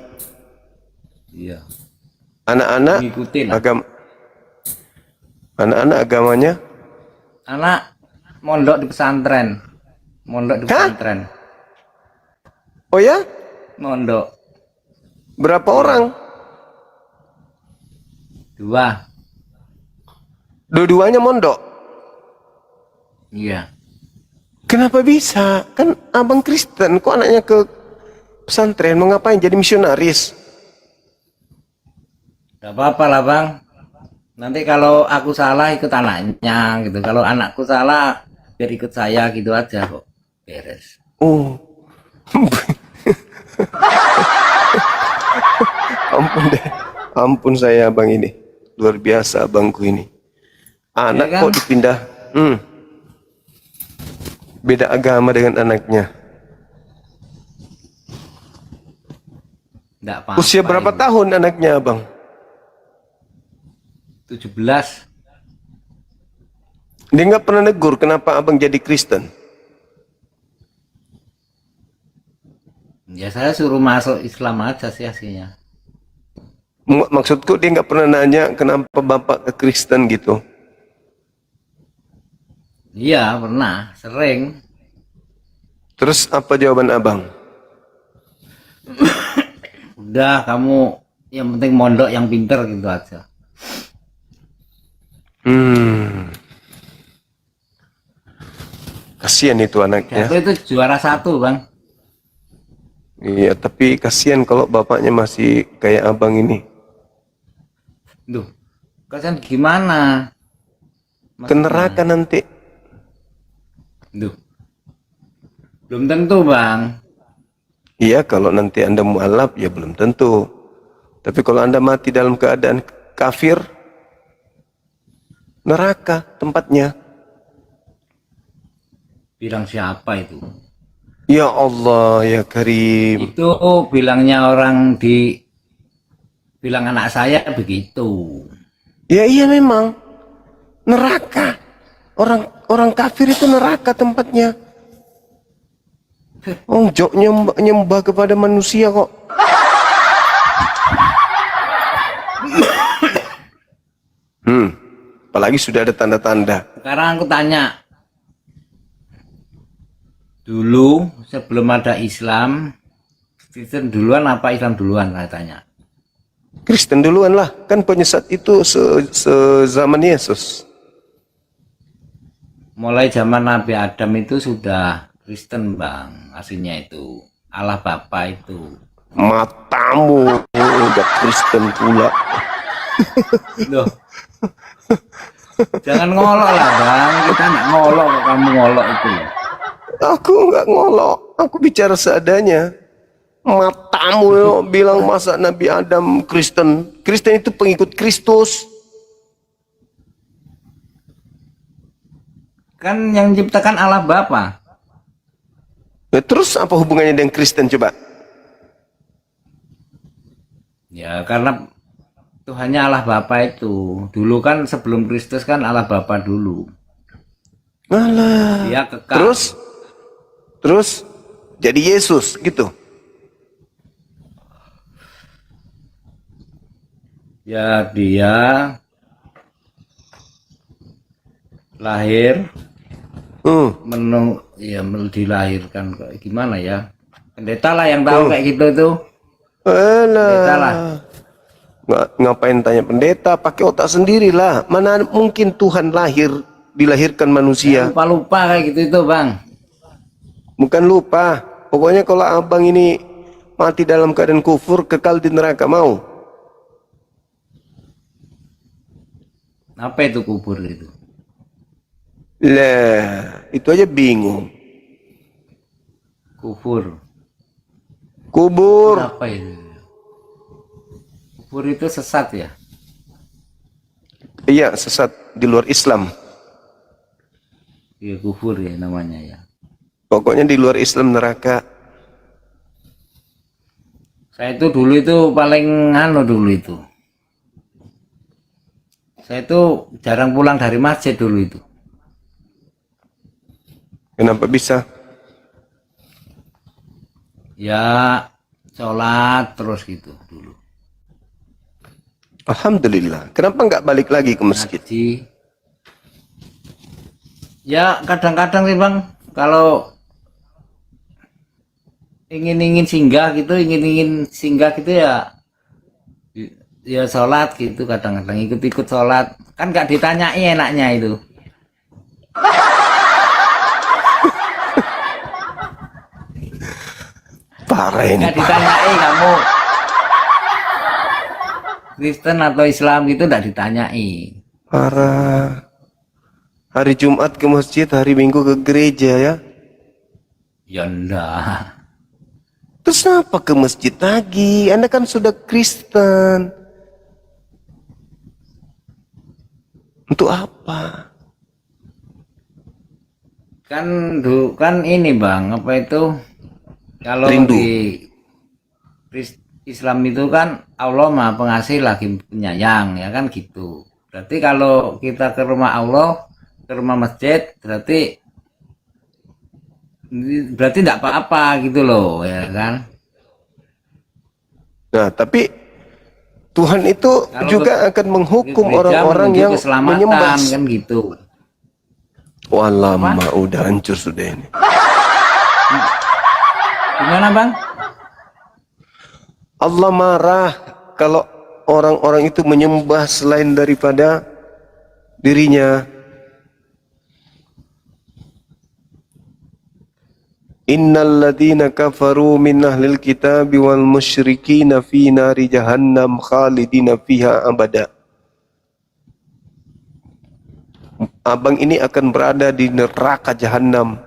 Iya. Anak-anak Mengikuti lah. anak-anak agamanya Anak mondok di pesantren. Mondok di Hah? pesantren. oh ya, Mondok. berapa orang? 2. Dua-duanya mondok. Iya. Kenapa bisa? Kan abang Kristen, kok anaknya ke pesantren? Mau ngapain? Jadi misionaris? Gak apa-apa lah bang. Nanti kalau aku salah ikut anaknya gitu. Kalau anakku salah biar ikut saya gitu aja kok. Beres. Oh. Ampun deh. Ampun saya abang ini. Luar biasa abangku ini. Anak Ya kan? kok dipindah. Beda agama dengan anaknya. Nggak apa-apa. Usia berapa itu. tahun anaknya abang? 17. Dia nggak pernah negur kenapa abang jadi Kristen. Ya saya suruh masuk Islam aja sih aslinya. Maksudku dia nggak pernah nanya kenapa bapak ke Kristen gitu. Iya pernah, sering. Terus apa jawaban abang? Udah kamu yang penting mondok yang pinter gitu aja. Kasihan itu anaknya. Jatuh itu juara 1 bang. Iya, tapi kasihan kalau bapaknya masih kayak abang ini. Duh, kasihan gimana? Ke neraka nanti. Duh, belum tentu bang. Iya, kalau nanti Anda mualaf ya belum tentu. Tapi kalau Anda mati dalam keadaan kafir, neraka tempatnya. Bilang siapa itu? Ya Allah, ya Karim. Itu bilangnya orang di bilang anak saya begitu. Ya iya memang neraka. Orang kafir itu neraka tempatnya. Oh, jok nyembah kepada manusia kok. Apalagi sudah ada tanda-tanda. Sekarang aku tanya, dulu sebelum ada Islam, Kristen duluan apa Islam duluan? Saya tanya. Kristen duluan lah, kan penyesat itu sezaman Yesus. Mulai zaman Nabi Adam itu sudah Kristen bang, aslinya itu Allah Bapa itu. Matamu udah Kristen pula. Loh, jangan ngolok lah bang, kita nggak ngolok kok kamu ngolok itu. Aku nggak ngolok, aku bicara seadanya. Matamu yo bilang masa Nabi Adam Kristen. Kristen itu pengikut Kristus. Kan yang menciptakan Allah Bapa. Ya, terus apa hubungannya dengan Kristen coba? Ya karena Tuhannya Allah Bapa itu. Dulu kan sebelum Kristus kan Allah Bapa dulu. Alah. Dia kekal. Terus jadi Yesus gitu. Ya dia lahir dilahirkan kayak gimana ya? Pendeta lah yang tahu kayak gitu tuh. Pendeta lah. Ngapain tanya pendeta, pakai otak sendiri lah. Mana mungkin Tuhan dilahirkan manusia. Lupa-lupa kayak gitu itu bang. Bukan lupa. Pokoknya kalau abang ini mati dalam keadaan kufur, kekal di neraka mau. Apa itu kubur itu? Lah, itu aja bingung. Kubur. Apa itu? Kubur itu sesat ya? Iya, sesat di luar Islam. Iya kubur ya namanya ya. Pokoknya di luar Islam neraka. Saya itu dulu itu paling dulu itu. Saya itu jarang pulang dari masjid dulu itu. Kenapa bisa? Ya sholat terus gitu dulu. Alhamdulillah. Kenapa nggak balik lagi ke masjid? ngaji. Ya kadang-kadang sih bang, kalau ingin singgah gitu, ya sholat gitu, kadang-kadang ikut-ikut sholat, kan nggak ditanyai enaknya itu. Parah ini. Nggak ditanyai kamu Kristen atau Islam gitu, nggak ditanyai. Parah. Hari Jumat ke masjid, hari Minggu ke gereja ya. Ya enggak. Terus kenapa ke masjid lagi? Anda kan sudah Kristen. Untuk apa? Kan ini bang, apa itu, kalau Rindu. di Islam itu kan Allah Maha Pengasih lagi penyayang, ya kan gitu. Berarti kalau kita ke rumah Allah, ke rumah masjid, berarti tidak apa-apa gitu loh, ya kan. Nah, tapi Tuhan itu Kalau juga akan menghukum Gereja orang-orang menuju yang keselamatan, menyembah. kan gitu. Wah lama udah hancur sudah ini. Gimana bang? Allah marah kalau orang-orang itu menyembah selain daripada dirinya. Innal ladzina kafaru min ahlil kitabi wal musyrikina fi nari jahannam khalidina fiha abada. Abang ini akan berada di neraka jahanam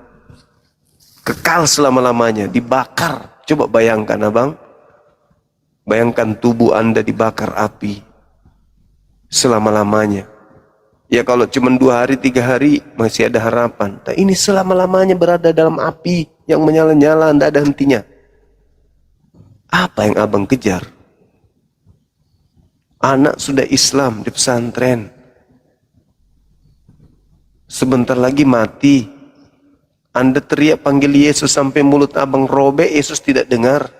kekal selama-lamanya, dibakar. Coba bayangkan abang, bayangkan tubuh Anda dibakar api selama-lamanya. Ya kalau cuma 2 hari 3 hari masih ada harapan. Nah, ini selama-lamanya berada dalam api yang menyala-nyala, tidak ada hentinya. Apa yang abang kejar? Anak sudah Islam di pesantren, sebentar lagi mati. Anda teriak panggil Yesus sampai mulut abang robek, Yesus tidak dengar.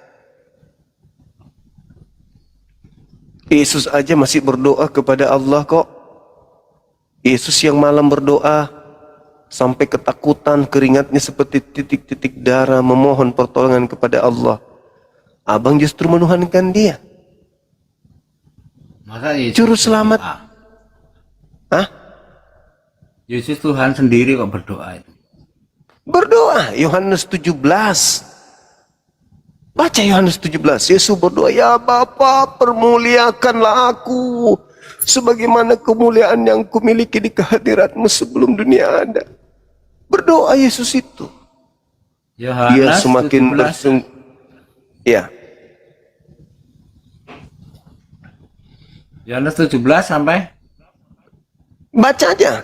Yesus aja masih berdoa kepada Allah kok. Yesus yang malam berdoa sampai ketakutan, keringatnya seperti titik-titik darah memohon pertolongan kepada Allah. Abang justru menuhankan dia. Masa Yesus Juru selamat. berdoa? Hah? Yesus Tuhan sendiri kok berdoa itu. Berdoa, Yohanes 17. Baca Yohanes 17. Yesus berdoa, ya Bapa, permuliakanlah aku sebagaimana kemuliaan yang kumiliki di kehadiratmu sebelum dunia ada. Berdoa Yesus itu. Dia Yohanes semakin 17. bersungguh. Ya, Yohanes 17 sampai baca aja.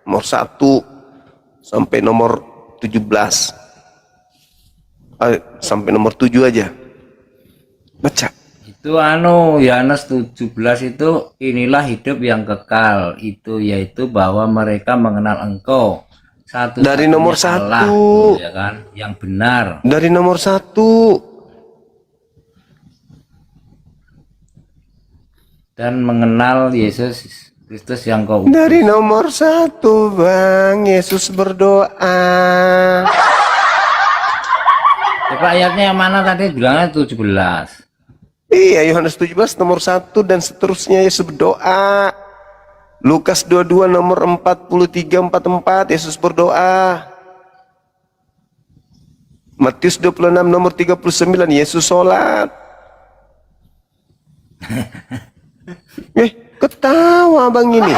Nomor 1 sampai nomor 17. Sampai nomor 7 aja. Baca. itu Yohanes 17 itu, inilah hidup yang kekal, itu yaitu bahwa mereka mengenal Engkau satu Dari nomor Allah, 1. ya kan, yang benar, Dari nomor 1. dan mengenal Yesus Kristus yang Kau utus. Dari nomor 1 Bang, Yesus berdoa. Coba ayatnya yang mana tadi, bilangnya 17. Iya, Yohanes 17 nomor 1 dan seterusnya Yesus berdoa. Lukas 22 nomor 43-44 Yesus berdoa. Matius 26 nomor 39 Yesus sholat. Ketawa bang ini.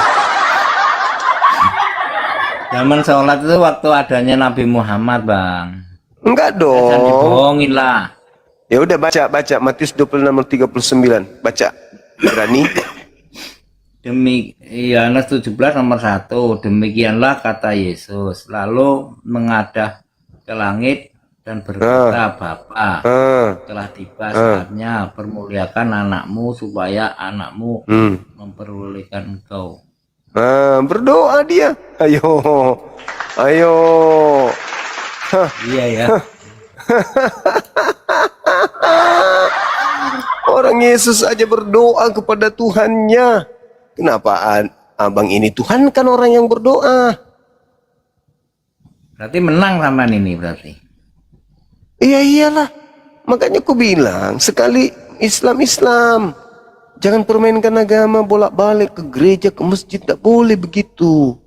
Zaman sholat itu waktu adanya Nabi Muhammad bang. Enggak Jangan dong. dibohongin lah. Ya udah baca Matius 26 nomor 39. Baca. Berani? Demi Yohanes 17 nomor 1, demikianlah kata Yesus, lalu mengadah ke langit dan berkata, Bapa, telah tiba saatnya, permuliakan anakmu supaya anakmu memperolehkan engkau. Berdoa dia. Ayo. Iya ya. Orang Yesus aja berdoa kepada Tuhannya. Kenapa abang ini Tuhan kan orang yang berdoa? Berarti menang sama ini berarti. Iya iyalah. Makanya aku bilang sekali Islam. Jangan permainkan agama bolak-balik ke gereja, ke masjid. Tidak boleh begitu.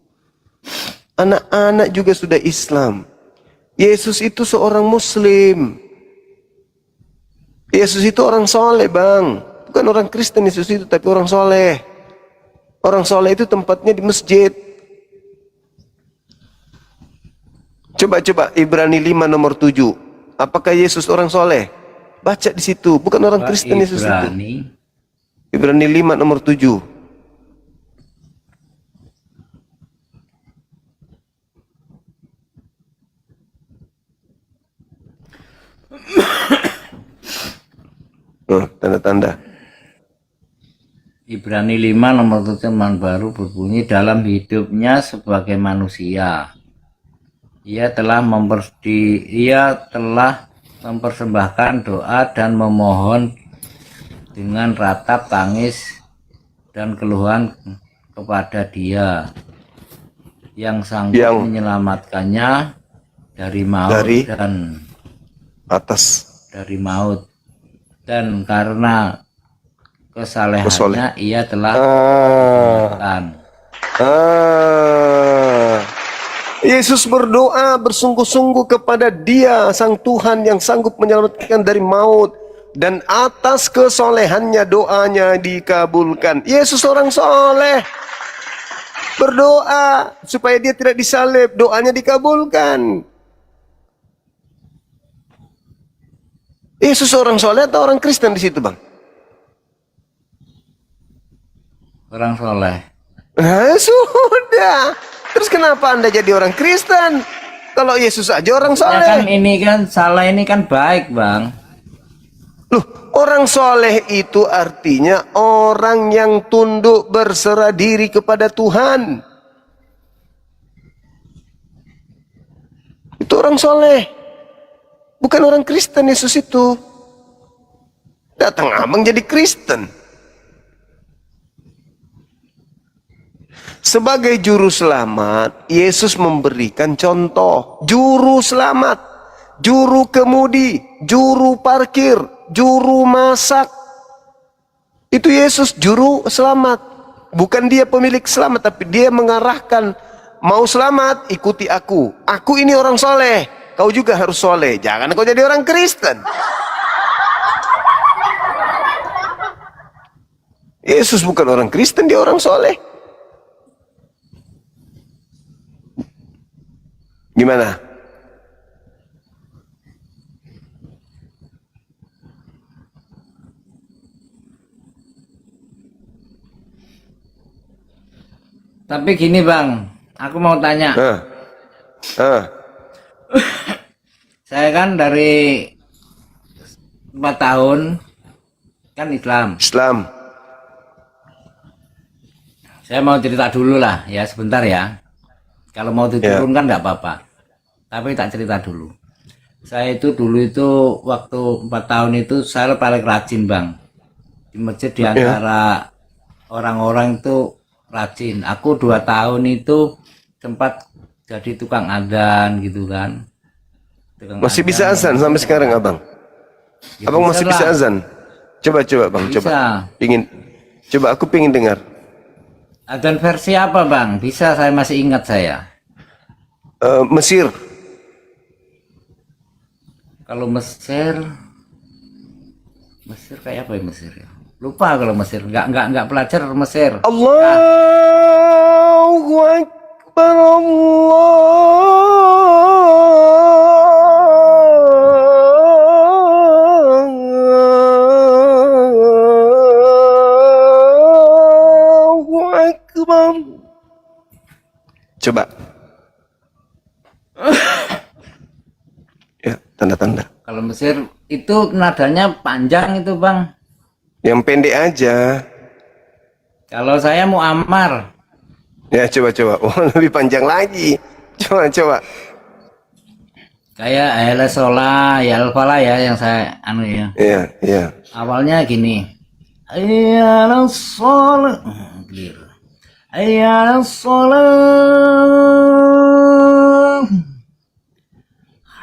Anak-anak juga sudah Islam. Yesus itu seorang Muslim. Yesus itu orang soleh bang. Bukan orang Kristen Yesus itu, tapi orang soleh. Orang soleh itu tempatnya di masjid. Coba Ibrani 5 nomor 7. Apakah Yesus orang soleh? Baca di situ. Bukan orang Kristen Yesus itu. Ibrani 5 nomor 7. Tanda-tanda. Ibrani 5 nomor 7 terjemahan baru berbunyi, dalam hidupnya sebagai manusia ia telah mempersembahkan doa dan memohon dengan ratap tangis dan keluhan kepada Dia yang sanggup menyelamatkannya dari maut dan dari maut, dan karena kesalehannya ia telah diselamatkan. Yesus berdoa bersungguh-sungguh kepada Dia sang Tuhan yang sanggup menyelamatkan dari maut, dan atas kesolehannya doanya dikabulkan. Yesus orang soleh, berdoa supaya dia tidak disalib, doanya dikabulkan. Yesus orang soleh atau orang Kristen di situ bang? Orang soleh. Nah, sudah. Terus kenapa Anda jadi orang Kristen? Kalau Yesus aja orang soleh. Ya kan ini kan salah, ini kan baik bang. Loh, orang soleh itu artinya orang yang tunduk berserah diri kepada Tuhan. Itu orang soleh. Bukan orang Kristen Yesus itu. Datang abang jadi Kristen. Sebagai juru selamat, Yesus memberikan contoh. Juru selamat, juru kemudi, juru parkir, juru masak. Itu Yesus juru selamat. Bukan dia pemilik selamat, tapi dia mengarahkan. Mau selamat, ikuti aku. Aku ini orang soleh. Kau juga harus soleh. Jangan kau jadi orang Kristen. Yesus bukan orang Kristen, dia orang soleh. Gimana? Tapi gini bang, aku mau tanya. Saya kan dari 4 tahun kan Islam. Saya mau cerita dulu lah ya, sebentar ya. Kalau mau diturun kan nggak apa-apa. Tapi tak cerita dulu. Saya itu dulu itu waktu 4 tahun itu saya paling rajin bang. Di masjid di antara orang-orang itu rajin. Aku 2 tahun itu sempat jadi tukang adzan gitu kan. Masih bisa azan sampai sekarang abang? Ya, abang masih bisa azan? Coba bang, bisa. Coba aku pingin dengar. Adzan versi apa bang? Bisa, saya masih ingat saya. Mesir. Kalau Mesir kayak apa ya Mesir ya? Lupa kalau Mesir. Nggak pelajar Mesir. Allahu Akbar, Allahu Akbar. Coba. Ya, tanda-tanda. Kalau Mesir itu nadanya panjang itu bang. Yang pendek aja. Kalau saya mau Muammar. Ya coba. Oh, lebih panjang lagi. Coba. Kayak Ayala Sholah, ya Al-Falah ya yang saya anu ya. Iya, iya. Awalnya gini. Ayala Sholah. Clear. Ayala Sholah.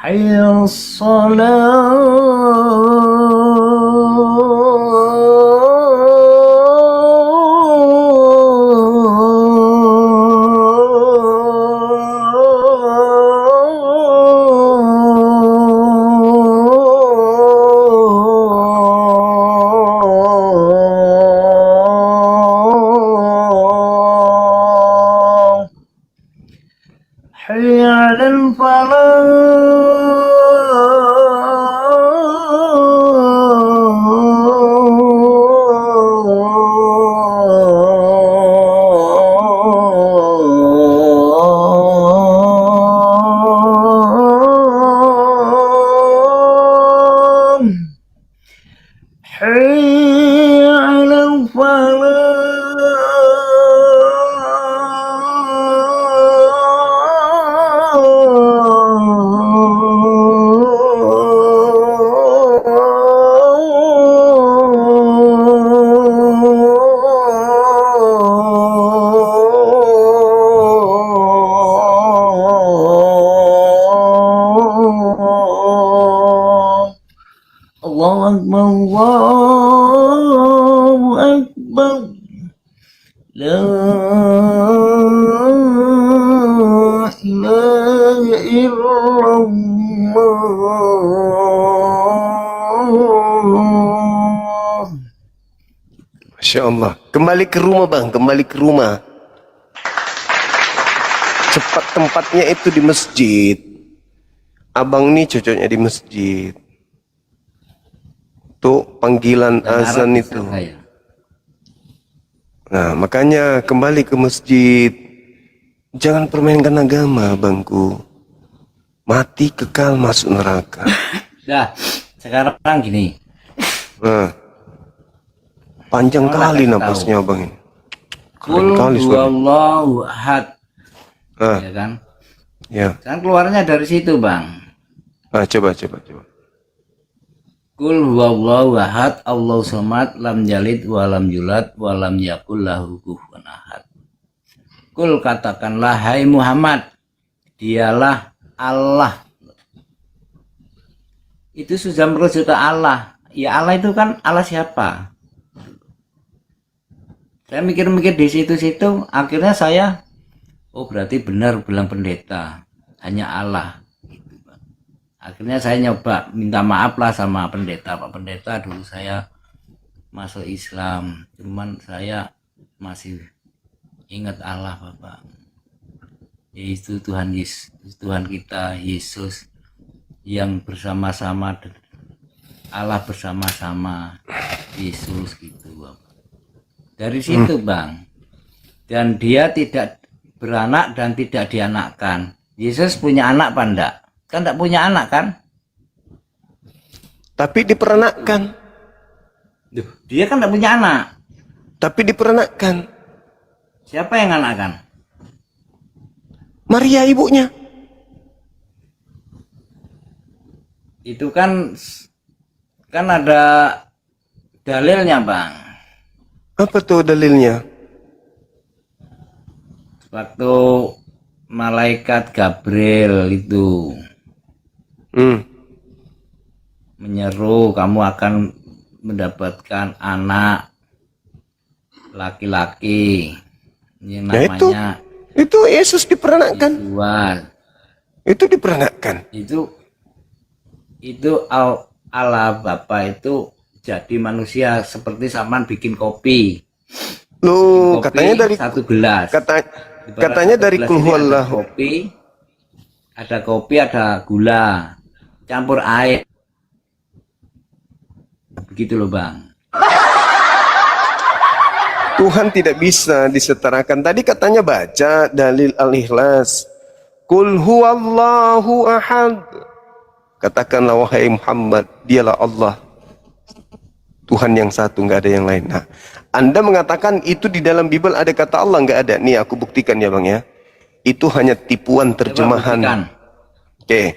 Hayya salat. حي على الفلاح حي على الفلاح الله أكبر الله أكبر لا إله إلا الله. Masya Allah. Kembali ke rumah bang, kembali ke rumah. Cepat tempatnya itu di masjid. Abang nih cocoknya di masjid. Tuh panggilan azan itu. Nah makanya kembali ke masjid. Jangan permainkan agama bangku. Mati kekal masuk neraka. Nah, sekarang gini. Nah, panjang kali napasnya abang ini. Keren Qul kali suara. huwallahu ahad. Ah, Ya kan? ya. Kan keluarnya dari situ, Bang. Ah, coba. Qul huwallahu ahad, Allahu samad, lam yalid wa lam yulad wa lam yakul lahu kufuwan ahad. Qul katakanlah hai Muhammad, dialah Allah. Itu sudah merujuk ke Allah. Ya Allah itu kan Allah siapa? Saya mikir-mikir di situ-situ, akhirnya saya, oh berarti benar bilang pendeta, hanya Allah. Akhirnya saya nyoba minta maaf lah sama pendeta. Pak pendeta, dulu saya masuk Islam, cuman saya masih ingat Allah Bapak. Yaitu Tuhan Yesus, Tuhan kita Yesus yang bersama-sama, Allah bersama-sama Yesus gitu Bapak. Dari situ Bang. Dan dia tidak beranak dan tidak dianakkan. Yesus punya anak apa enggak? Kan enggak punya anak kan? Tapi diperanakkan. Duh, dia kan enggak punya anak. Tapi diperanakkan. Siapa yang anakkan? Maria ibunya. Itu kan ada dalilnya Bang. Apa tuh dalilnya? Waktu malaikat Gabriel itu menyeru kamu akan mendapatkan anak laki-laki yang namanya itu Yesus diperanakkan. Itu diperanakkan. Itu Allah Bapa itu jadi manusia seperti Saman bikin kopi. Loh, Kopi katanya dari satu gelas. Katanya dari Gelas Qul ini huwallahu. ada kopi, ada gula, campur air. Begitu loh Bang. Tuhan tidak bisa disetarakan. Tadi katanya baca dalil Al-Ikhlas. Qul huwallahu ahad. Katakanlah wahai Muhammad, dialah Allah. Tuhan yang satu, nggak ada yang lain. Nah, Anda mengatakan itu di dalam Bible ada kata Allah, nggak ada. Nih aku buktikan ya Bang ya. Itu hanya tipuan terjemahan. Oke.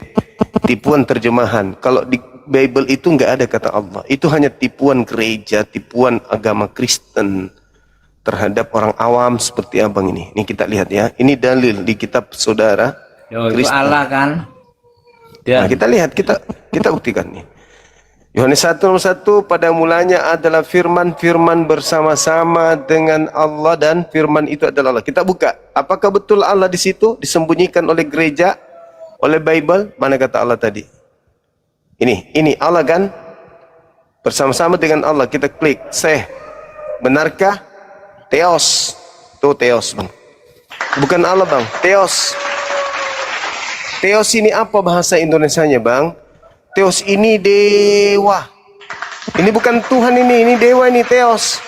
tipuan terjemahan. Kalau di Bible itu nggak ada kata Allah. Itu hanya tipuan gereja, tipuan agama Kristen terhadap orang awam seperti abang ini. Ini kita lihat ya. Ini dalil di kitab saudara Yo, itu Kristen. Allah kan. Nah, kita lihat, kita buktikan nih. Yohanes 1:1, pada mulanya adalah firman, firman bersama-sama dengan Allah dan firman itu adalah Allah. Kita buka, apakah betul Allah di situ disembunyikan oleh gereja, oleh Bible? Mana kata Allah tadi? Ini Allah kan? Bersama-sama dengan Allah. Kita klik, benarkah? Theos. Tuh Theos, Bang. Bukan Allah, Bang. Theos. Theos ini apa bahasa Indonesianya, Bang? Theos ini dewa. Ini bukan Tuhan ini dewa, ini Theos.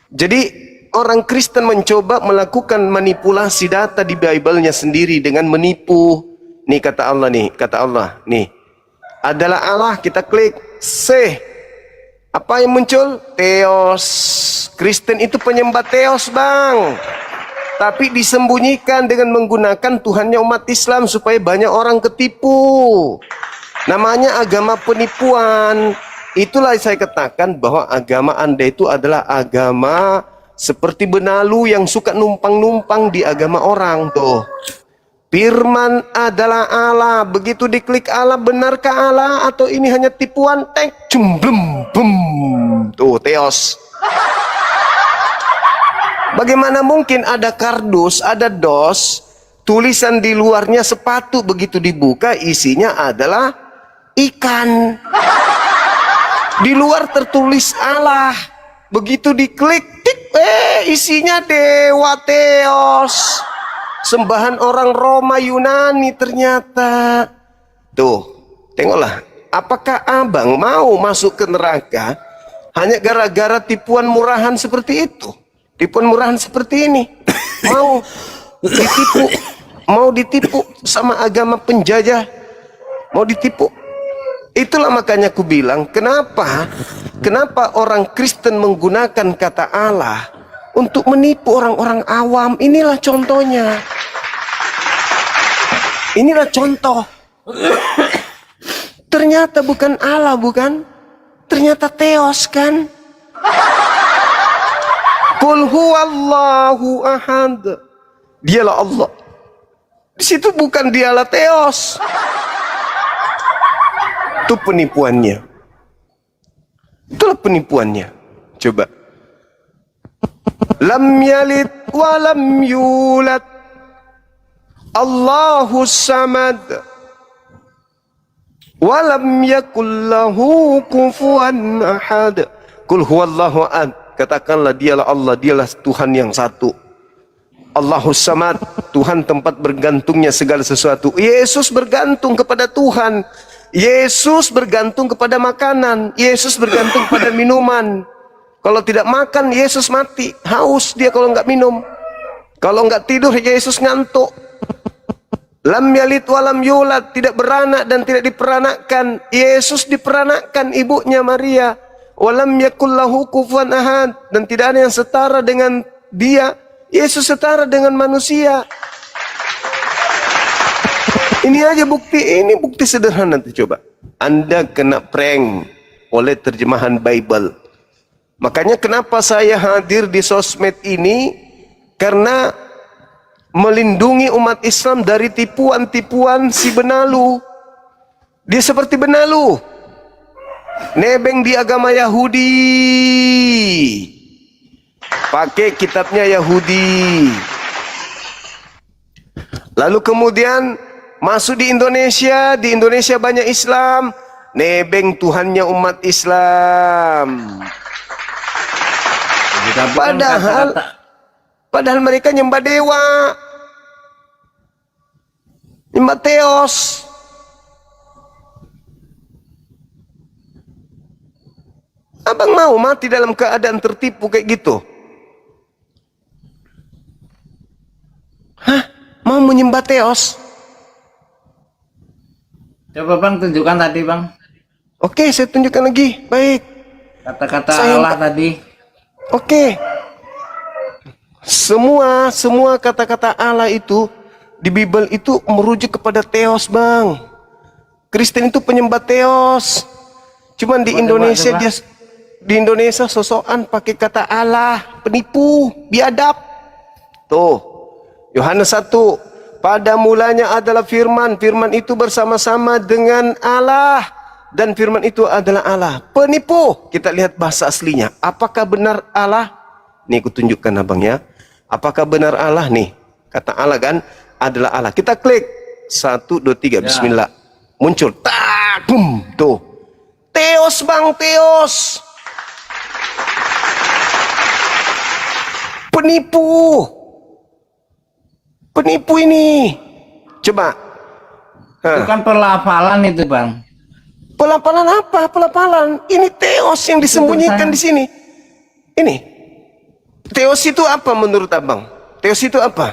Jadi orang Kristen mencoba melakukan manipulasi data di Bible-nya sendiri dengan menipu. Nih kata Allah nih, nih. Adalah Allah, kita klik apa yang muncul? Theos. Kristen itu penyembah Theos, Bang. Tapi disembunyikan dengan menggunakan Tuhannya umat Islam supaya banyak orang ketipu. Namanya agama penipuan. Itulah saya katakan bahwa agama Anda itu adalah agama seperti benalu yang suka numpang-numpang di agama orang tuh. Firman adalah Allah. Begitu diklik Allah, benarkah Allah atau ini hanya tipuan? Tek, jumblem, bum. Tuh, Theos. Bagaimana mungkin ada kardus, ada dos, tulisan di luarnya sepatu, begitu dibuka isinya adalah ikan. Di luar tertulis Allah. Begitu diklik, tik, isinya dewa Theos. Sembahan orang Roma Yunani ternyata. Tuh, tengoklah. Apakah abang mau masuk ke neraka hanya gara-gara tipuan murahan seperti itu? Tipuan murahan seperti ini. Mau ditipu sama agama penjajah. Mau ditipu. Itulah makanya aku bilang, kenapa orang Kristen menggunakan kata Allah untuk menipu orang-orang awam. Inilah contohnya. Inilah contoh. Ternyata bukan Allah, bukan? Ternyata Theos, kan? Qul huwallahu ahad. Dialah Allah. Di situ bukan dialah Theos. Itu penipuannya. Itulah penipuannya. Coba. Lam yalid wa lam yulad. Allahus samad. Wa lam yakul lahu kufuwan ahad. Qul huwallahu ahad. Katakanlah dialah Allah, dialah Tuhan yang satu. Allahus samad, Tuhan tempat bergantungnya segala sesuatu. Yesus bergantung kepada Tuhan. Yesus bergantung kepada makanan. Yesus bergantung pada minuman. Kalau tidak makan, Yesus mati. Haus dia kalau nggak minum. Kalau nggak tidur, Yesus ngantuk. Lam yalid walam yulad, tidak beranak dan tidak diperanakkan. Yesus diperanakkan ibunya Maria. Walam yakul lahu kufuwan ahad, dan tidak ada yang setara dengan dia. Yesus setara dengan manusia. Ini aja bukti, ini bukti sederhana tuh, coba. Anda kena prank oleh terjemahan Bible. Makanya kenapa saya hadir di sosmed ini, karena melindungi umat Islam dari tipuan-tipuan si benalu. Dia seperti benalu. Nebeng di agama Yahudi. Pakai kitabnya Yahudi. Lalu kemudian masuk di Indonesia banyak Islam, nebeng Tuhannya umat Islam. Padahal mereka nyembah dewa, nyembah Theos. Abang mau mati dalam keadaan tertipu kayak gitu? Hah? Mau menyembah Theos? Coba Bang tunjukkan tadi, Bang. Oke, saya tunjukkan lagi. Baik. Kata-kata Allah tadi. Oke. Semua kata-kata Allah itu di Bible itu merujuk kepada Theos, Bang. Kristen itu penyembah teos. Cuman di Indonesia coba. dia di Indonesia sosokan pakai kata Allah, penipu, biadab. Tuh, Yohanes 1, pada mulanya adalah firman, firman itu bersama-sama dengan Allah, dan firman itu adalah Allah. Penipu. Kita lihat bahasa aslinya. Apakah benar Allah? Nih aku tunjukkan abang ya. Apakah benar Allah nih? Kata Allah kan adalah Allah. Kita klik 1, 2, 3, bismillah. Muncul. Tak, boom, tuh. Teos bang, teos. Penipu. Penipu ini. Coba. Itu kan pelafalan itu, Bang. Pelapalan apa? Pelapalan. Ini teos yang disembunyikan di sini. Ini. Teos itu apa menurut abang? Teos itu apa?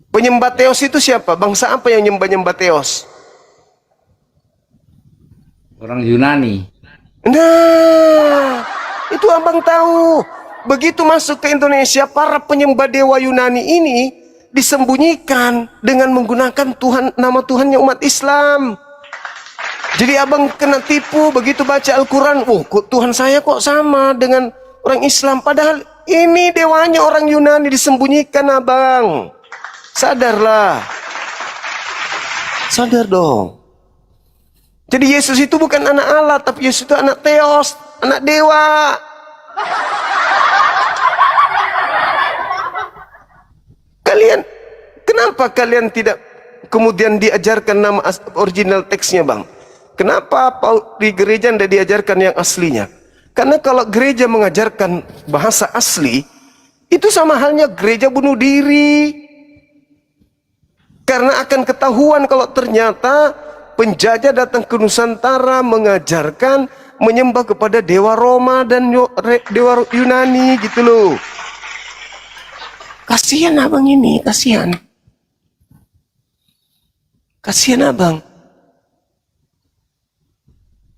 Penyembah teos itu siapa? Bangsa apa yang nyembah-nyembah teos? Orang Yunani. Nah, itu abang tahu. Begitu masuk ke Indonesia, para penyembah dewa Yunani ini disembunyikan dengan menggunakan nama Tuhannya umat Islam. Jadi abang kena tipu begitu baca Al-Quran. Oh, kok Tuhan saya kok sama dengan orang Islam. Padahal ini dewanya orang Yunani disembunyikan abang. Sadarlah. Sadar dong. Jadi Yesus itu bukan anak Allah, tapi Yesus itu anak Theos, anak dewa. Kenapa kalian tidak kemudian diajarkan nama original teksnya, bang? Kenapa di gereja tidak diajarkan yang aslinya? Karena kalau gereja mengajarkan bahasa asli, itu sama halnya gereja bunuh diri. Karena akan ketahuan kalau ternyata penjajah datang ke Nusantara mengajarkan menyembah kepada dewa Roma dan dewa Yunani gitu loh. Kasihan abang ini, kasihan. Kasihan abang.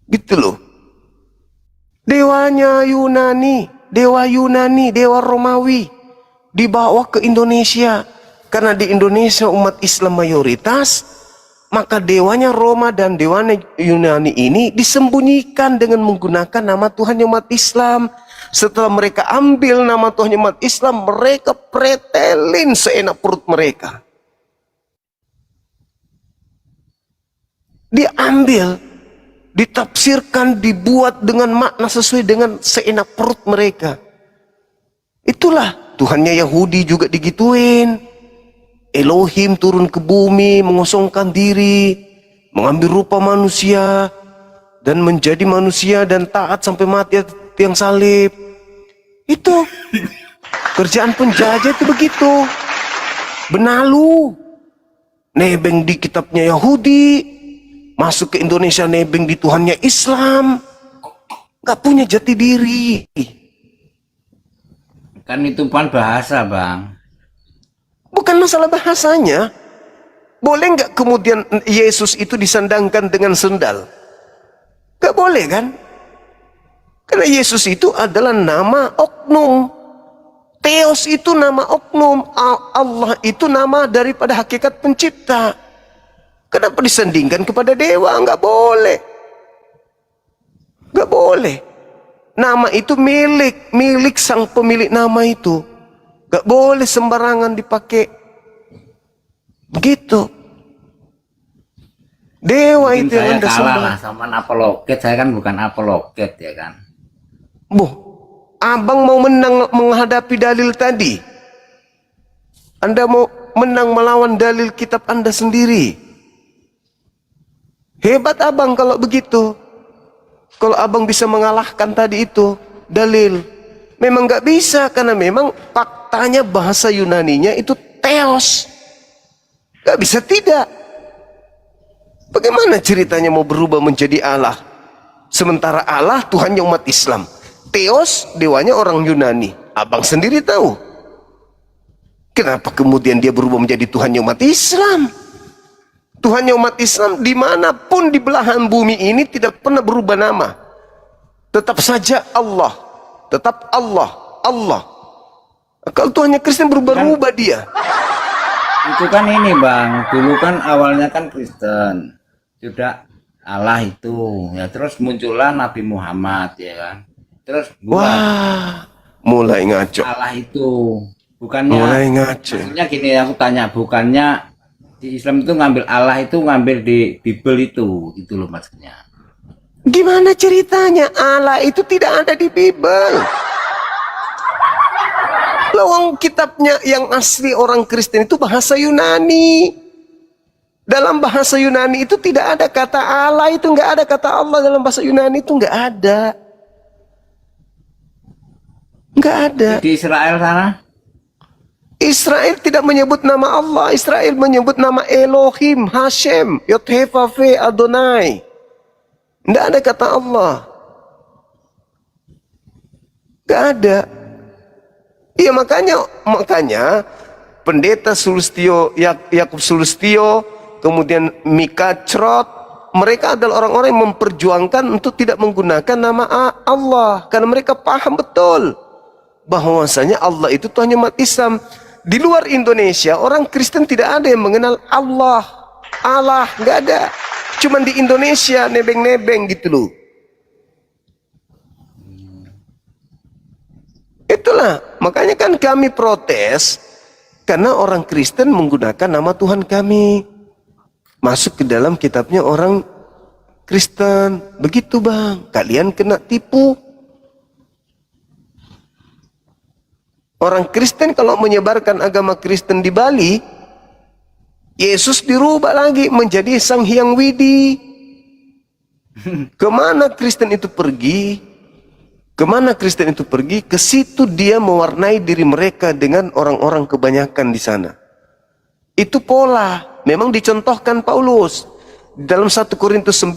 Gitu loh. Dewanya Yunani, dewa Romawi dibawa ke Indonesia. Karena di Indonesia umat Islam mayoritas, maka dewanya Roma dan dewanya Yunani ini disembunyikan dengan menggunakan nama Tuhan umat Islam. Setelah mereka ambil nama Tuhan umat Islam, mereka pretelin seenak perut mereka. Diambil, ditafsirkan, dibuat dengan makna sesuai dengan seenak perut mereka. Itulah Tuhannya Yahudi juga digituin. Elohim turun ke bumi, mengosongkan diri, mengambil rupa manusia, dan menjadi manusia dan taat sampai mati tiang salib. Itu kerjaan penjajah itu begitu. Benalu, nebeng di kitabnya Yahudi, masuk ke Indonesia nebeng di Tuhannya Islam, gak punya jati diri. Kan itu kan bahasa, bang. Bukan masalah bahasanya. Boleh nggak kemudian Yesus itu disandangkan dengan sendal? Gak boleh kan? Karena Yesus itu adalah nama oknum. Theos itu nama oknum. Allah itu nama daripada hakikat pencipta. Kenapa disandingkan kepada dewa? Nggak boleh. Nggak boleh. Nama itu milik sang pemilik nama itu. Gak boleh sembarangan dipakai. Begitu. Dewa Mungkin itu yang Anda saya kalah sembah. lah sama apologet. Saya kan bukan apologet ya kan. Abang mau menang menghadapi dalil tadi. Anda mau menang melawan dalil kitab Anda sendiri. Hebat abang kalau begitu. Kalau abang bisa mengalahkan tadi itu dalil. Memang nggak bisa karena memang faktanya bahasa Yunaninya itu theos. Nggak bisa tidak. Bagaimana ceritanya mau berubah menjadi Allah? Sementara Allah Tuhannya umat Islam. Theos dewanya orang Yunani. Abang sendiri tahu. Kenapa kemudian dia berubah menjadi Tuhannya umat Islam? Tuhannya umat Islam dimanapun di belahan bumi ini tidak pernah berubah nama. Tetap saja Allah. Tetap Allah. Kalau Tuhannya Kristen berubah-ubah dia. Itu kan ini bang, dulu kan awalnya kan Kristen, sudah Allah itu, ya terus muncullah Nabi Muhammad ya kan, terus Wah, mulai ngaco. Allah itu, bukannya, Mulai ngaco. maksudnya gini aku tanya, bukannya di Islam itu ngambil Allah itu ngambil di Bible itu loh maksudnya. Gimana ceritanya? Allah itu tidak ada di Bible. Lawang kitabnya yang asli orang Kristen itu bahasa Yunani. Dalam bahasa Yunani itu tidak ada kata Allah, itu nggak ada kata Allah dalam bahasa Yunani itu nggak ada. Nggak ada. Di Israel sana? Israel tidak menyebut nama Allah. Israel menyebut nama Elohim, Hashem, Yod-Heh-Vav-Heh, Adonai. Nggak ada kata Allah. Nggak ada. Iya makanya pendeta Sulistyo, Yakub Sulistyo, kemudian Mika Crot, mereka adalah orang-orang yang memperjuangkan untuk tidak menggunakan nama Allah karena mereka paham betul bahwasanya Allah itu hanya umat Islam. Di luar Indonesia orang Kristen tidak ada yang mengenal Allah, nggak ada. Cuman di Indonesia nebeng-nebeng gitu loh. Itulah makanya kan kami protes karena orang Kristen menggunakan nama Tuhan kami masuk ke dalam kitabnya orang Kristen. Begitu bang, kalian kena tipu. Orang Kristen kalau menyebarkan agama Kristen di Bali, Yesus dirubah lagi menjadi Sang Hyang Widi. Kemana Kristen itu pergi? Kemana Kristen itu pergi? Ke situ dia mewarnai diri mereka dengan orang-orang kebanyakan di sana. Itu pola, memang dicontohkan Paulus. Dalam 1 Korintus 9,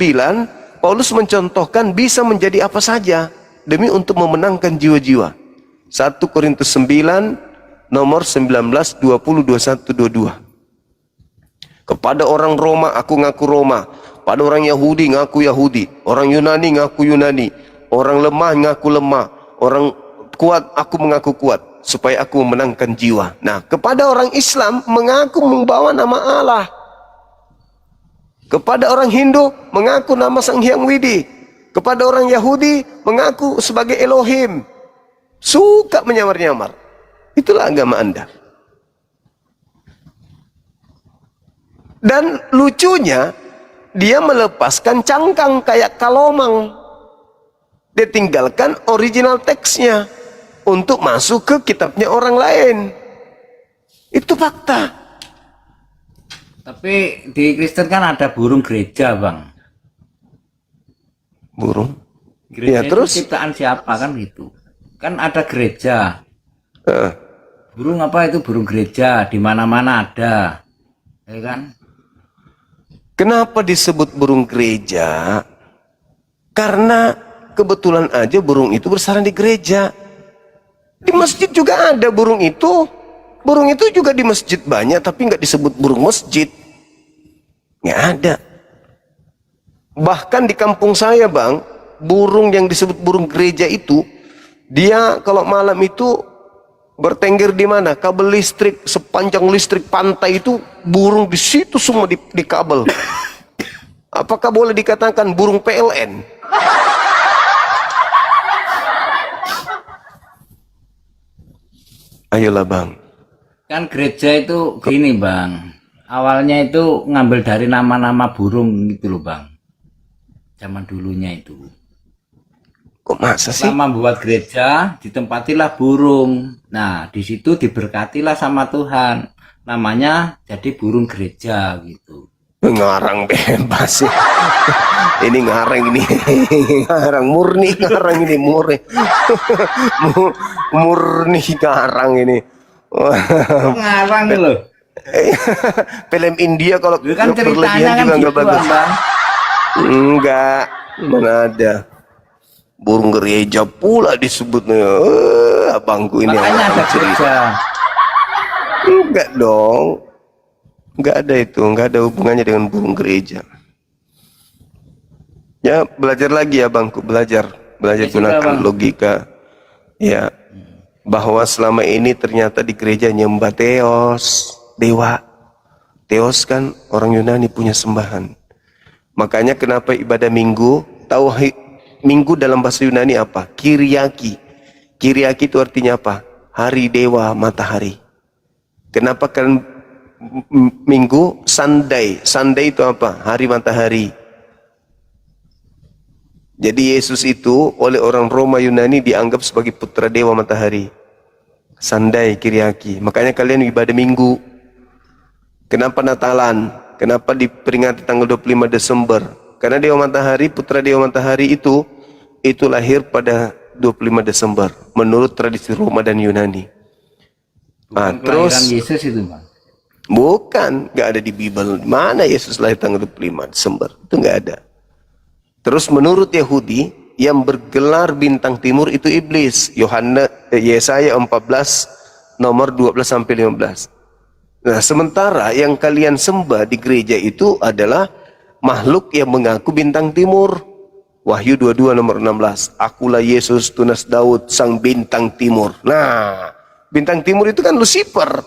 Paulus mencontohkan bisa menjadi apa saja demi untuk memenangkan jiwa-jiwa. 1 Korintus 9, nomor 19, 20, 21, 22. Kepada orang Roma, aku ngaku Roma. Pada orang Yahudi, ngaku Yahudi. Orang Yunani, ngaku Yunani. Orang lemah ngaku lemah, orang kuat aku mengaku kuat supaya aku memenangkan jiwa. Nah, kepada orang Islam mengaku membawa nama Allah. Kepada orang Hindu mengaku nama Sang Hyang Widi. Kepada orang Yahudi mengaku sebagai Elohim. Suka menyamar-nyamar. Itulah agama Anda. Dan lucunya dia melepaskan cangkang kayak kalomang. Dia tinggalkan original teksnya untuk masuk ke kitabnya orang lain. Itu fakta. Tapi di Kristen kan ada burung gereja bang. Burung? Gereja Ya, itu terus? ciptaan siapa kan gitu? Kan ada gereja. Burung apa itu burung gereja? Di mana-mana ada, ya kan? Kenapa disebut burung gereja? Karena kebetulan aja burung itu bersarang di gereja. Di masjid juga ada burung itu. Burung itu juga di masjid banyak, tapi nggak disebut burung masjid. Nggak ada. Bahkan di kampung saya bang, burung yang disebut burung gereja itu, dia kalau malam itu bertengger di mana? Kabel listrik, sepanjang listrik pantai itu, burung di situ semua di kabel. Apakah boleh dikatakan burung PLN? Ayolah bang. Kan gereja itu gini bang, awalnya itu ngambil dari nama-nama burung gitu loh bang. Zaman dulunya itu. Kok masa sih? Selama membuat gereja, ditempatilah burung. Nah, di situ diberkatilah sama Tuhan. Namanya jadi burung gereja gitu. Ngarang bebas sih. Ini ngarang ini. Ngarang murni, ngarang ini murni. Murni ngarang ini. Ngarang loh. Film India kalau Itu kan berlebihan ceritanya kan juga gitu nggak bagus. bang. Enggak, mana ada. Burung gereja pula disebutnya. Abangku ini Makanya ada gereja. Enggak dong. Enggak ada itu, enggak ada hubungannya dengan burung gereja. Ya, belajar lagi ya bangku, belajar Ya, sudah, gunakan Bang. logika. Ya, bahwa selama ini ternyata di gereja nyembah Theos, dewa. Theos kan orang Yunani punya sembahan. Makanya kenapa ibadah minggu, tahu minggu dalam bahasa Yunani apa? Kyriaki. Kyriaki itu artinya apa? Hari dewa matahari. Kenapa kan minggu? Sunday. Sunday itu apa? Hari matahari. Jadi Yesus itu oleh orang Roma Yunani dianggap sebagai putra dewa matahari. Sunday, Kyriaki. Makanya kalian ibadah minggu. Kenapa Natalan? Kenapa diperingati tanggal 25 Desember? Karena dewa matahari, putra dewa matahari itu lahir pada 25 Desember menurut tradisi Roma dan Yunani. Bukan Terus kelahiran Yesus itu, Bang. bukan, nggak ada di Bible. Mana Yesus lahir tanggal 25 Desember? Itu nggak ada. Terus menurut Yahudi yang bergelar bintang timur itu iblis. Yesaya 14 nomor 12 sampai 15. Nah, sementara yang kalian sembah di gereja itu adalah makhluk yang mengaku bintang timur. Wahyu 22 nomor 16. Akulah Yesus tunas Daud sang bintang timur. Nah, bintang timur itu kan Lucifer.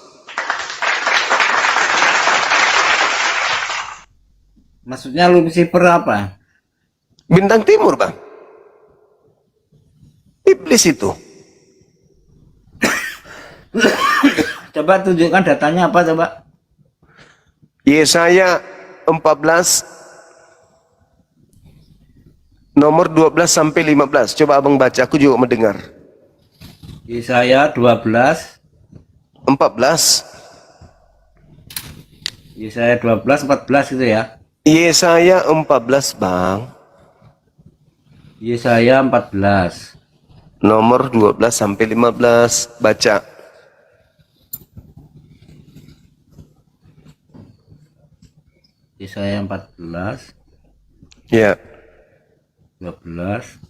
Maksudnya Lucifer apa? Bintang timur, Bang. Iblis itu. Coba tunjukkan datanya apa coba? Yesaya 14 nomor 12 sampai 15. Coba Abang baca, aku juga mendengar. Yesaya 12. 14. Yesaya 12 14 itu ya. Yesaya 14, Bang. Yesaya 14. Nomor 12 sampai 15. Baca. Yesaya 14 Ya. 12.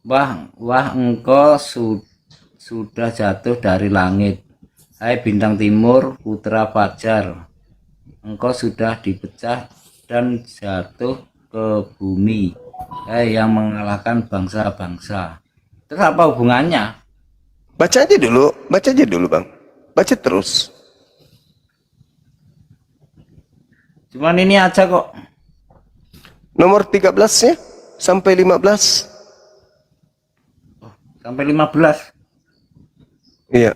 Wah engkau sudah jatuh dari langit, hai bintang timur putra fajar. Engkau sudah dipecah dan jatuh ke bumi, hai yang mengalahkan bangsa-bangsa. Terus apa hubungannya? Baca aja dulu, Bang. Baca terus. Cuman ini aja kok. Nomor 13 ya sampai 15. Sampai 15. Iya.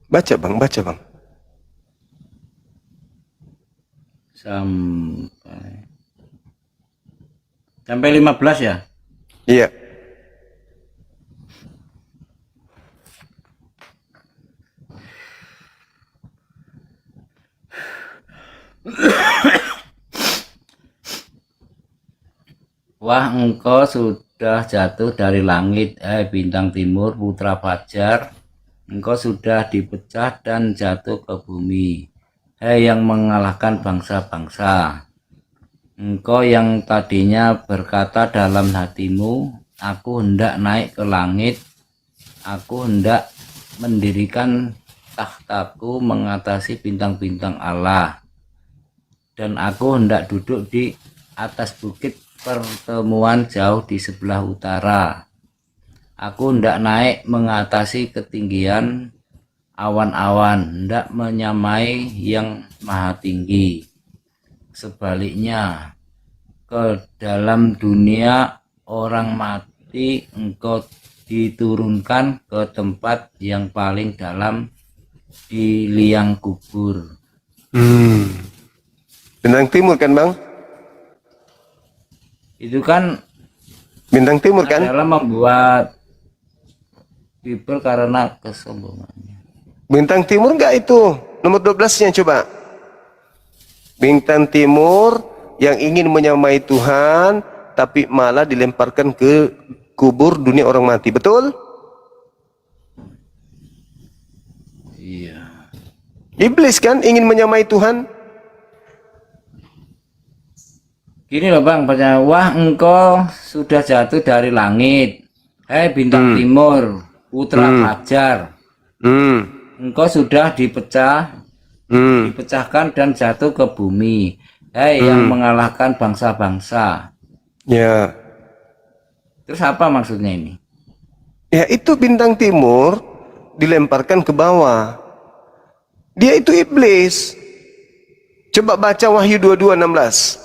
Baca, Bang. Sampai 15 ya. Iya. Wah engkau sudah jatuh dari langit, hai bintang timur putra fajar. Engkau sudah dipecah dan jatuh ke bumi, hai yang mengalahkan bangsa-bangsa. Engkau yang tadinya berkata dalam hatimu, aku hendak naik ke langit, aku hendak mendirikan tahtaku mengatasi bintang-bintang Allah, dan aku hendak duduk di atas bukit pertemuan jauh di sebelah utara. Aku hendak naik mengatasi ketinggian awan-awan, hendak menyamai yang maha tinggi. Sebaliknya, ke dalam dunia orang mati engkau diturunkan ke tempat yang paling dalam di liang kubur. Bintang timur kan, Bang? Itu kan Bintang timur kan? adalah membuat people karena kesombongannya. Bintang timur enggak itu? Nomor 12-nya coba. Bintang timur yang ingin menyamai Tuhan tapi malah dilemparkan ke kubur dunia orang mati. Betul? Iya. Iblis kan ingin menyamai Tuhan. Gini loh Bang, baca, wah engkau sudah jatuh dari langit, hai bintang timur, putra fajar. engkau sudah dipecahkan dan jatuh ke bumi. Hei yang mengalahkan bangsa-bangsa. Ya. Terus apa maksudnya ini? Ya, itu bintang timur dilemparkan ke bawah. Dia itu iblis. Coba baca Wahyu 22:16.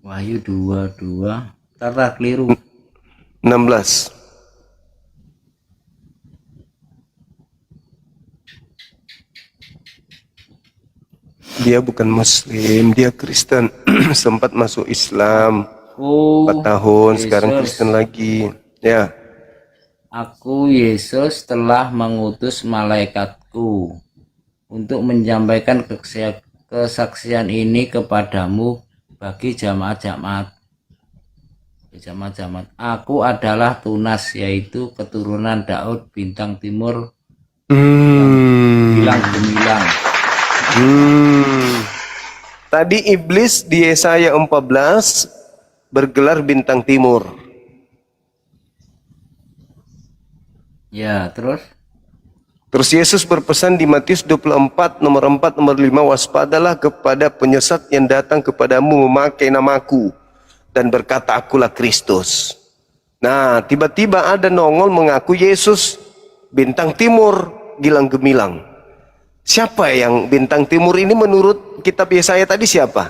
Wahyu 22. Tara keliru. 16. Dia bukan Muslim, dia Kristen. Sempat masuk Islam Oh, 4 tahun, Yesus. sekarang Kristen lagi. Ya, Aku Yesus telah mengutus malaikatku untuk menyampaikan kesaksian ini kepadamu bagi jamaat-jamaat. Aku adalah Tunas, yaitu keturunan Daud bintang timur bilang gemilang. Tadi iblis di Yesaya 14 bergelar bintang timur. Ya, terus Terus Yesus berpesan di Matius 24 nomor 4 nomor 5, waspadalah kepada penyesat yang datang kepadamu memakai namaku dan berkata akulah Kristus. Nah, tiba-tiba ada nongol mengaku Yesus bintang timur gilang gemilang. Siapa yang bintang timur ini menurut kitab Yesaya tadi siapa?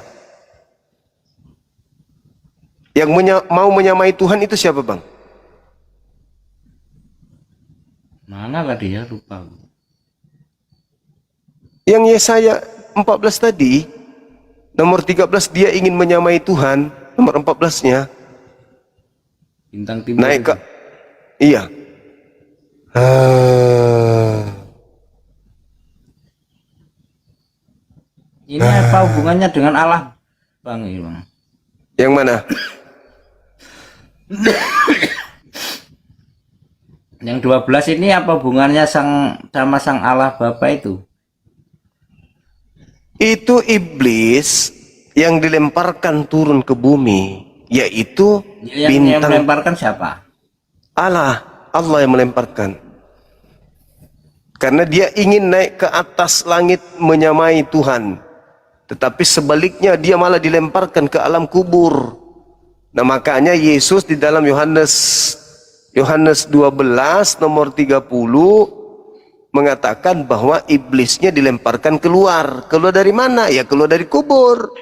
Yang mau menyamai Tuhan itu siapa, Bang? mana lah dia, lupa. Yang Yesaya 14 tadi, nomor 13 dia ingin menyamai Tuhan, nomor 14-nya Bintang timur. naik ke itu. iya. Ini apa hubungannya dengan Allah, Bang? Ini, Bang. Yang mana? Yang 12 ini apa hubungannya sama sang Allah Bapa itu? Itu iblis yang dilemparkan turun ke bumi, yaitu Yang bintang melemparkan siapa? Allah yang melemparkan. Karena dia ingin naik ke atas langit menyamai Tuhan. Tetapi sebaliknya dia malah dilemparkan ke alam kubur. Nah, makanya Yesus di dalam Yohanes 12 nomor 30 mengatakan bahwa iblisnya dilemparkan keluar. Keluar dari mana? Ya keluar dari kubur.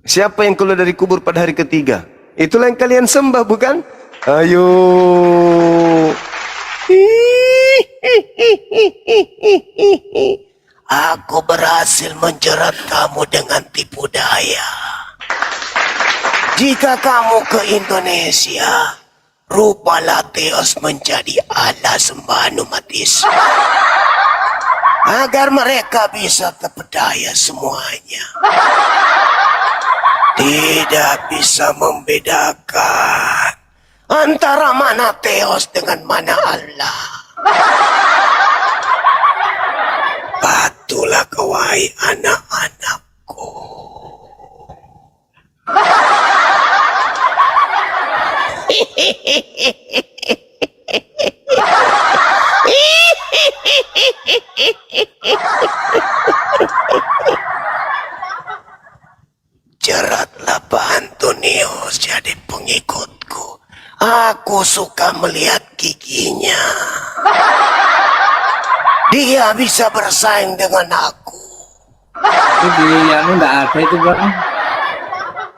Siapa yang keluar dari kubur pada hari ketiga? Itulah yang kalian sembah, bukan? Ayo. Aku berhasil menjerat kamu dengan tipu daya. Jika kamu ke Indonesia, rupalah Theos menjadi Allah sembahan umat Islam. Agar mereka bisa terpedaya semuanya. Tidak bisa membedakan antara mana Theos dengan mana Allah. Patulah kau wahai anak-anakku. Jeratlah Pak Antonius jadi pengikutku. Aku suka melihat giginya. Dia bisa bersaing dengan aku. Itu di yang enggak ada itu, Bang.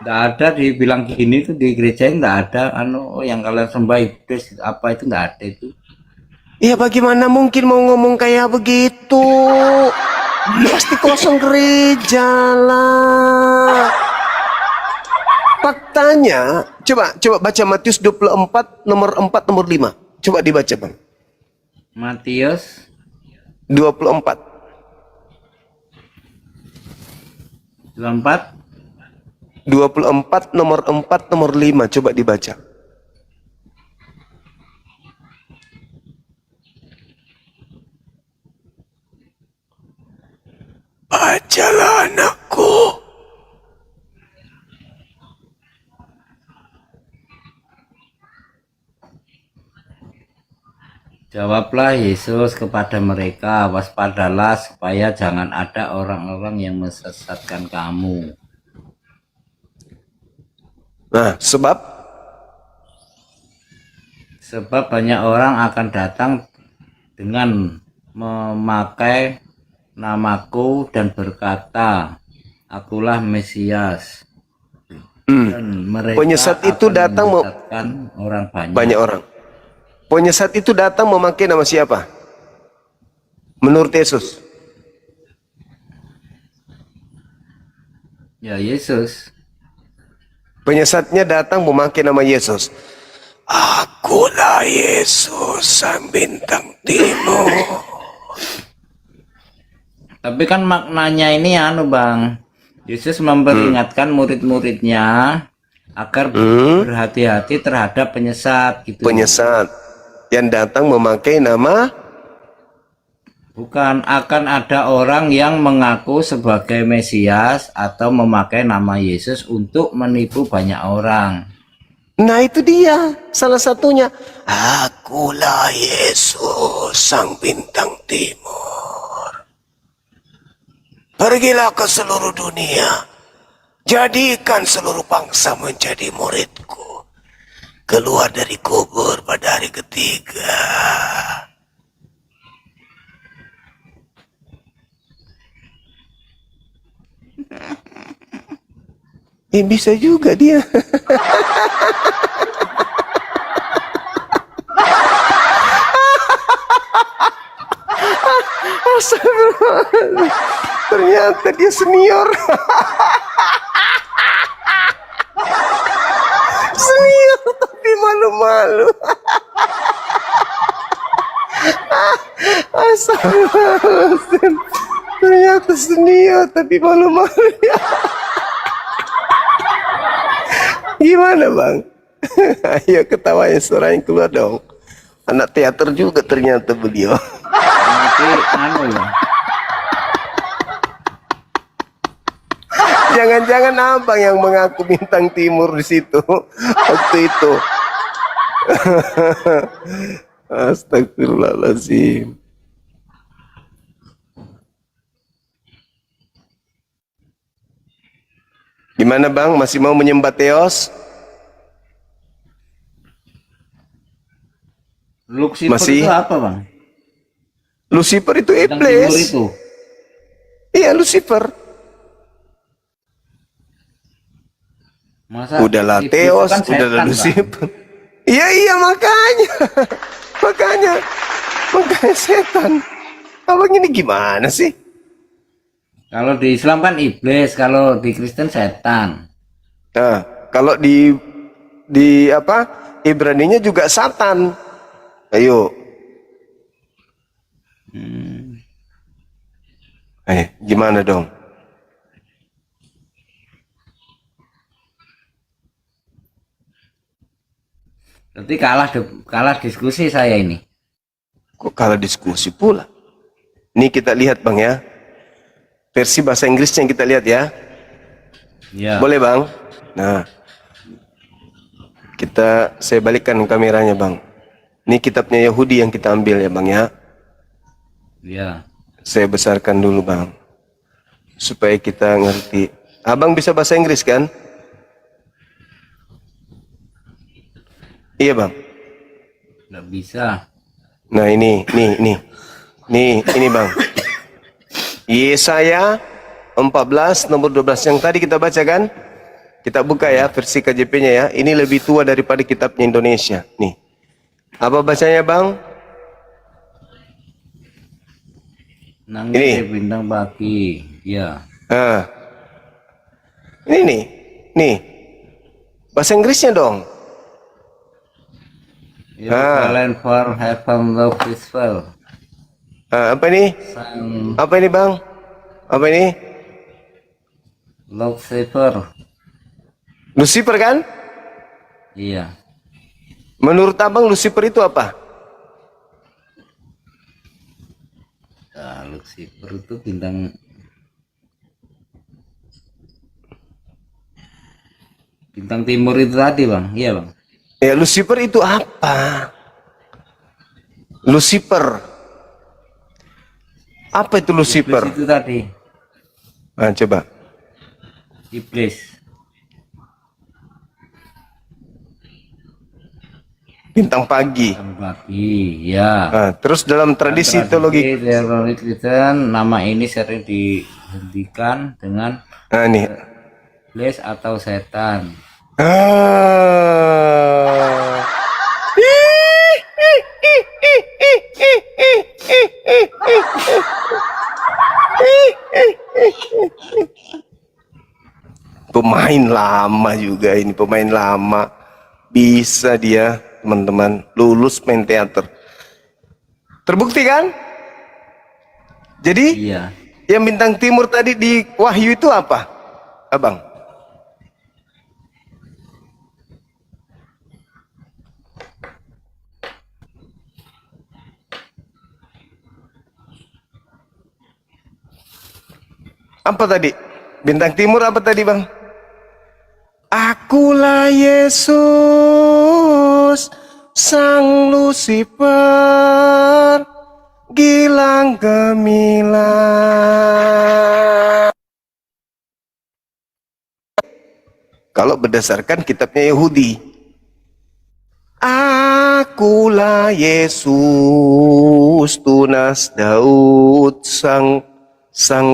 Enggak ada dibilang gini tuh di gereja enggak ada yang kalian sembah iblis apa itu enggak ada itu. Ya bagaimana mungkin mau ngomong kayak begitu? Pasti kosong gereja lah. Faktanya, coba baca Matius 24 nomor 4 nomor 5. Coba dibaca, Bang. Matius 24. 24 24 nomor 4 nomor 5 coba dibaca. Bacalah anakku. Jawablah Yesus kepada mereka, waspadalah supaya jangan ada orang-orang yang mesesatkan kamu. Nah, sebab banyak orang akan datang dengan memakai namaku dan berkata, akulah Mesias. Dan mereka penyesat itu akan datang menyesatkan orang banyak orang. Penyesat itu datang memakai nama siapa? Menurut Yesus. Ya, Yesus. Penyesatnya datang memakai nama Yesus. Akulah Yesus sang bintang timur. Tapi kan maknanya ini Bang. Yesus memperingatkan murid-muridnya agar berhati-hati terhadap penyesat gitu. Penyesat yang datang memakai nama, bukan akan ada orang yang mengaku sebagai Mesias atau memakai nama Yesus untuk menipu banyak orang. nah itu dia salah satunya. Akulah Yesus sang bintang timur. Pergilah ke seluruh dunia, jadikan seluruh bangsa menjadi muridku. Keluar dari kubur pada hari ketiga. Bisa juga dia. Astagfirullah. Ternyata dia senior. Senior tapi malu-malu. Astagfirullahaladzim. Ternyata senior tapi malu-malu. Gimana bang? Ayo ketawanya suaranya keluar dong. Anak teater juga ternyata beliau. Nanti ya. Jangan-jangan abang yang mengaku bintang timur di situ waktu itu. Astagfirullahaladzim. Gimana bang? Masih mau menyembah Theos? Lucifer Masih? itu apa bang? Lucifer itu Bintang timur iblis. itu. Iya Lucifer. Masa Udahlah iblis Theos, kan udahlah setan, Bang? Lucifer. Iya makanya. makanya setan. Abang ini gimana sih? Kalau di Islam kan iblis, kalau di Kristen setan. Nah, kalau di apa? Ibraninya juga Satan. Ayo. Gimana dong? Berarti kalah diskusi saya ini. Kok kalah diskusi pula? Ini kita lihat bang ya. Versi bahasa Inggrisnya yang kita lihat ya. Ya. Boleh bang? Nah. Saya balikkan kameranya bang. Ini kitabnya Yahudi yang kita ambil ya bang ya. Ya. Saya besarkan dulu bang. Supaya kita ngerti. Abang bisa bahasa Inggris kan? Iya bang. Nggak bisa. Nah ini bang. Yesaya 14 nomor 12 yang tadi kita baca kan? Kita buka ya versi KJP-nya ya. Ini lebih tua daripada kitabnya Indonesia. Nih. Apa bacanya bang? Nangis Ini. bintang pagi. Ya. Nah. Ini nih. Bahasa Inggrisnya dong. Yerusalem for heaven love is well. Apa ini? Apa ini bang? Apa ini? Lucifer. Lucifer kan? Iya. Menurut abang Lucifer itu apa? Nah, Lucifer itu bintang timur itu tadi bang, iya bang. Ya Lucifer itu apa? Lucifer. Apa itu Lucifer? Iblis itu tadi, Nah, coba. iblis. Bintang pagi. Pagi, ya. Nah, terus dalam tradisi teologi. Teologi Kristen, nama ini sering dihentikan dengan Nah, nih. iblis atau setan. Ah. Pemain lama juga ini, pemain lama. Bisa dia, teman-teman, lulus main teater. Terbukti kan? Jadi, Iya. yang bintang timur tadi di Wahyu itu apa, abang? Apa tadi? Bintang timur apa tadi, bang? Akulah Yesus, sang Lucifer, gilang gemilang. Kalau berdasarkan kitabnya Yahudi, akulah Yesus, tunas Daud, sang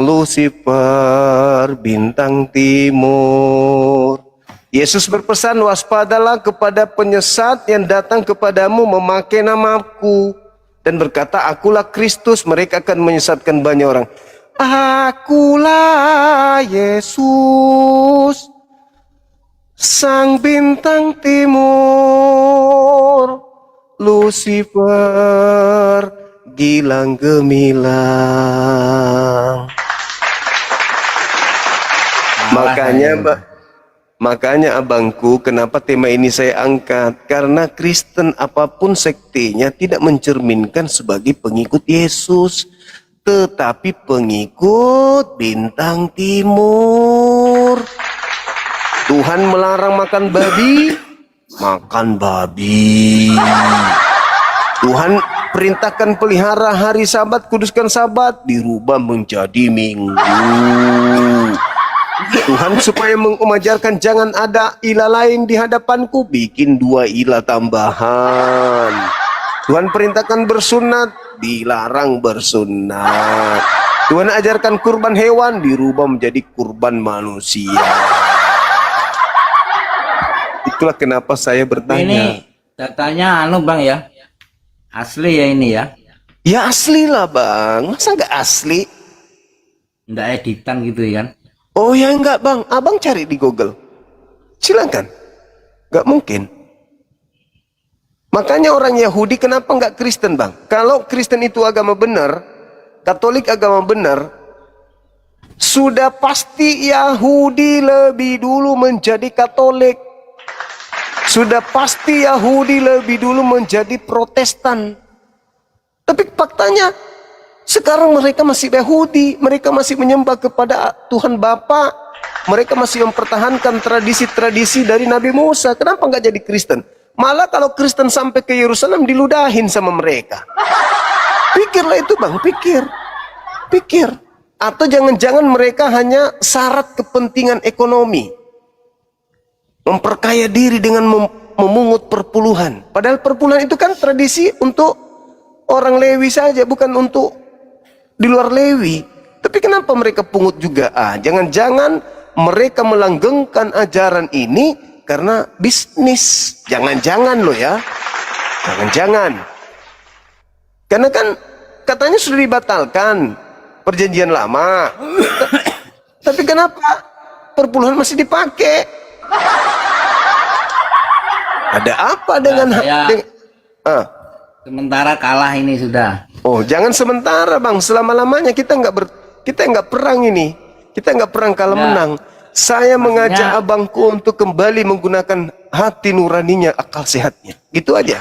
Lucifer, bintang timur. Yesus berpesan, waspadalah kepada penyesat yang datang kepadamu memakai namaku, dan berkata, akulah Kristus, mereka akan menyesatkan banyak orang. Akulah Yesus, sang bintang timur, Lucifer, gilang gemilang. Makanya abangku, kenapa tema ini saya angkat? Karena Kristen apapun sektenya tidak mencerminkan sebagai pengikut Yesus, tetapi pengikut bintang timur. Tuhan melarang makan babi, makan babi. Tuhan perintahkan pelihara hari Sabat, kuduskan Sabat, dirubah menjadi Minggu. Tuhan supaya mengajarkan jangan ada ilah lain di hadapanku, bikin 2 ilah tambahan. Tuhan perintahkan bersunat, dilarang bersunat. Tuhan ajarkan kurban hewan, dirubah menjadi kurban manusia. Itulah kenapa saya bertanya. Ini datanya bang ya, asli ya ini ya? Ya asli lah bang, masa nggak asli? Nggak editan gitu ya kan? Oh ya enggak bang, abang cari di Google. Silakan. Nggak mungkin. Makanya orang Yahudi kenapa nggak Kristen bang? Kalau Kristen itu agama benar, Katolik agama benar, sudah pasti Yahudi lebih dulu menjadi Katolik. Sudah pasti Yahudi lebih dulu menjadi Protestan. Tapi faktanya, sekarang mereka masih Yahudi, mereka masih menyembah kepada Tuhan Bapa, mereka masih mempertahankan tradisi-tradisi dari Nabi Musa. Kenapa nggak jadi Kristen? Malah kalau Kristen sampai ke Yerusalem diludahin sama mereka. Pikirlah itu bang, pikir. Atau jangan-jangan mereka hanya syarat kepentingan ekonomi, memperkaya diri dengan memungut perpuluhan. Padahal perpuluhan itu kan tradisi untuk orang Lewi saja, bukan untuk di luar Lewi. Tapi kenapa mereka pungut juga? Jangan-jangan mereka melanggengkan ajaran ini karena bisnis. Jangan-jangan loh ya. Jangan-jangan. Karena kan katanya sudah dibatalkan perjanjian lama. Tapi kenapa perpuluhan masih dipakai? Ada apa dengan sementara kalah ini sudah. Oh, jangan sementara bang, selama-lamanya kita nggak perang ini, kita nggak perang kalah menang. Saya mengajak abangku untuk kembali menggunakan hati nuraninya, akal sehatnya. Gitu aja.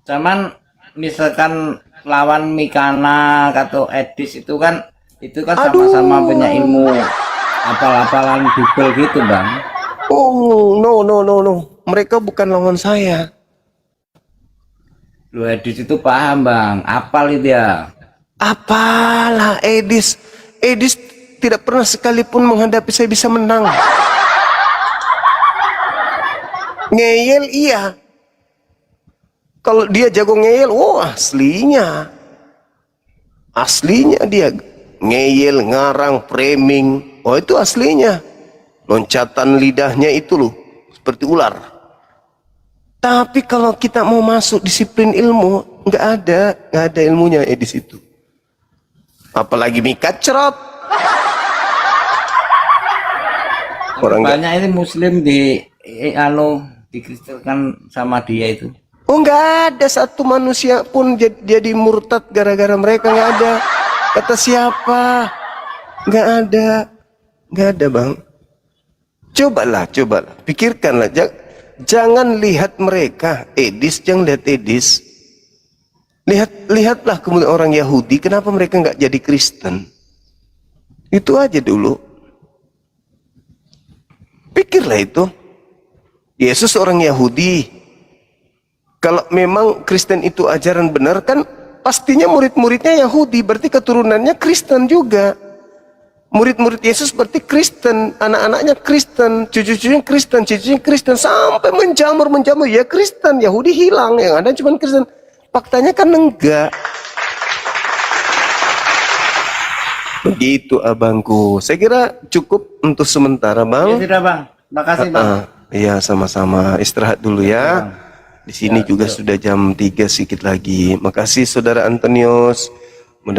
Cuman misalkan lawan Mikana atau Edis itu kan sama-sama punya ilmu apal-apalan Bible gitu, Bang. Oh, no. Mereka bukan lawan saya. Lu Edis itu paham, Bang. Apal itu ya. Apalah Edis tidak pernah sekalipun menghadapi saya bisa menang. Ngeyel iya. Kalau dia jago ngeyel, aslinya dia ngeyel, ngarang, framing, itu aslinya. Loncatan lidahnya itu loh seperti ular. Tapi kalau kita mau masuk disiplin ilmu, nggak ada ilmunya Edis itu. Apalagi Mika cerot. Banyak ini Muslim dikristalkan sama dia itu. Oh, nggak ada satu manusia pun jadi murtad gara-gara mereka, nggak ada. Kata siapa? Nggak ada Bang. Cobalah, pikirkanlah. Jangan lihat mereka, jangan lihat Edis. Lihatlah kemudian orang Yahudi, kenapa mereka nggak jadi Kristen? Itu aja dulu. Pikirlah itu. Yesus orang Yahudi. Kalau memang Kristen itu ajaran benar, kan pastinya murid-muridnya Yahudi, berarti keturunannya Kristen juga. Murid-murid Yesus berarti Kristen, anak-anaknya Kristen, cucu-cucunya Kristen, sampai menjamur, ya Kristen. Yahudi hilang, yang ada cuma Kristen. Faktanya kan enggak. Begitu abangku. Saya kira cukup untuk sementara, Bang. Ya sudah, Bang. Makasih, Bang. Iya, sama-sama. Istirahat dulu ya. Di sini juga sudah jam 3 sedikit lagi. Makasih Saudara Antonius. Mudah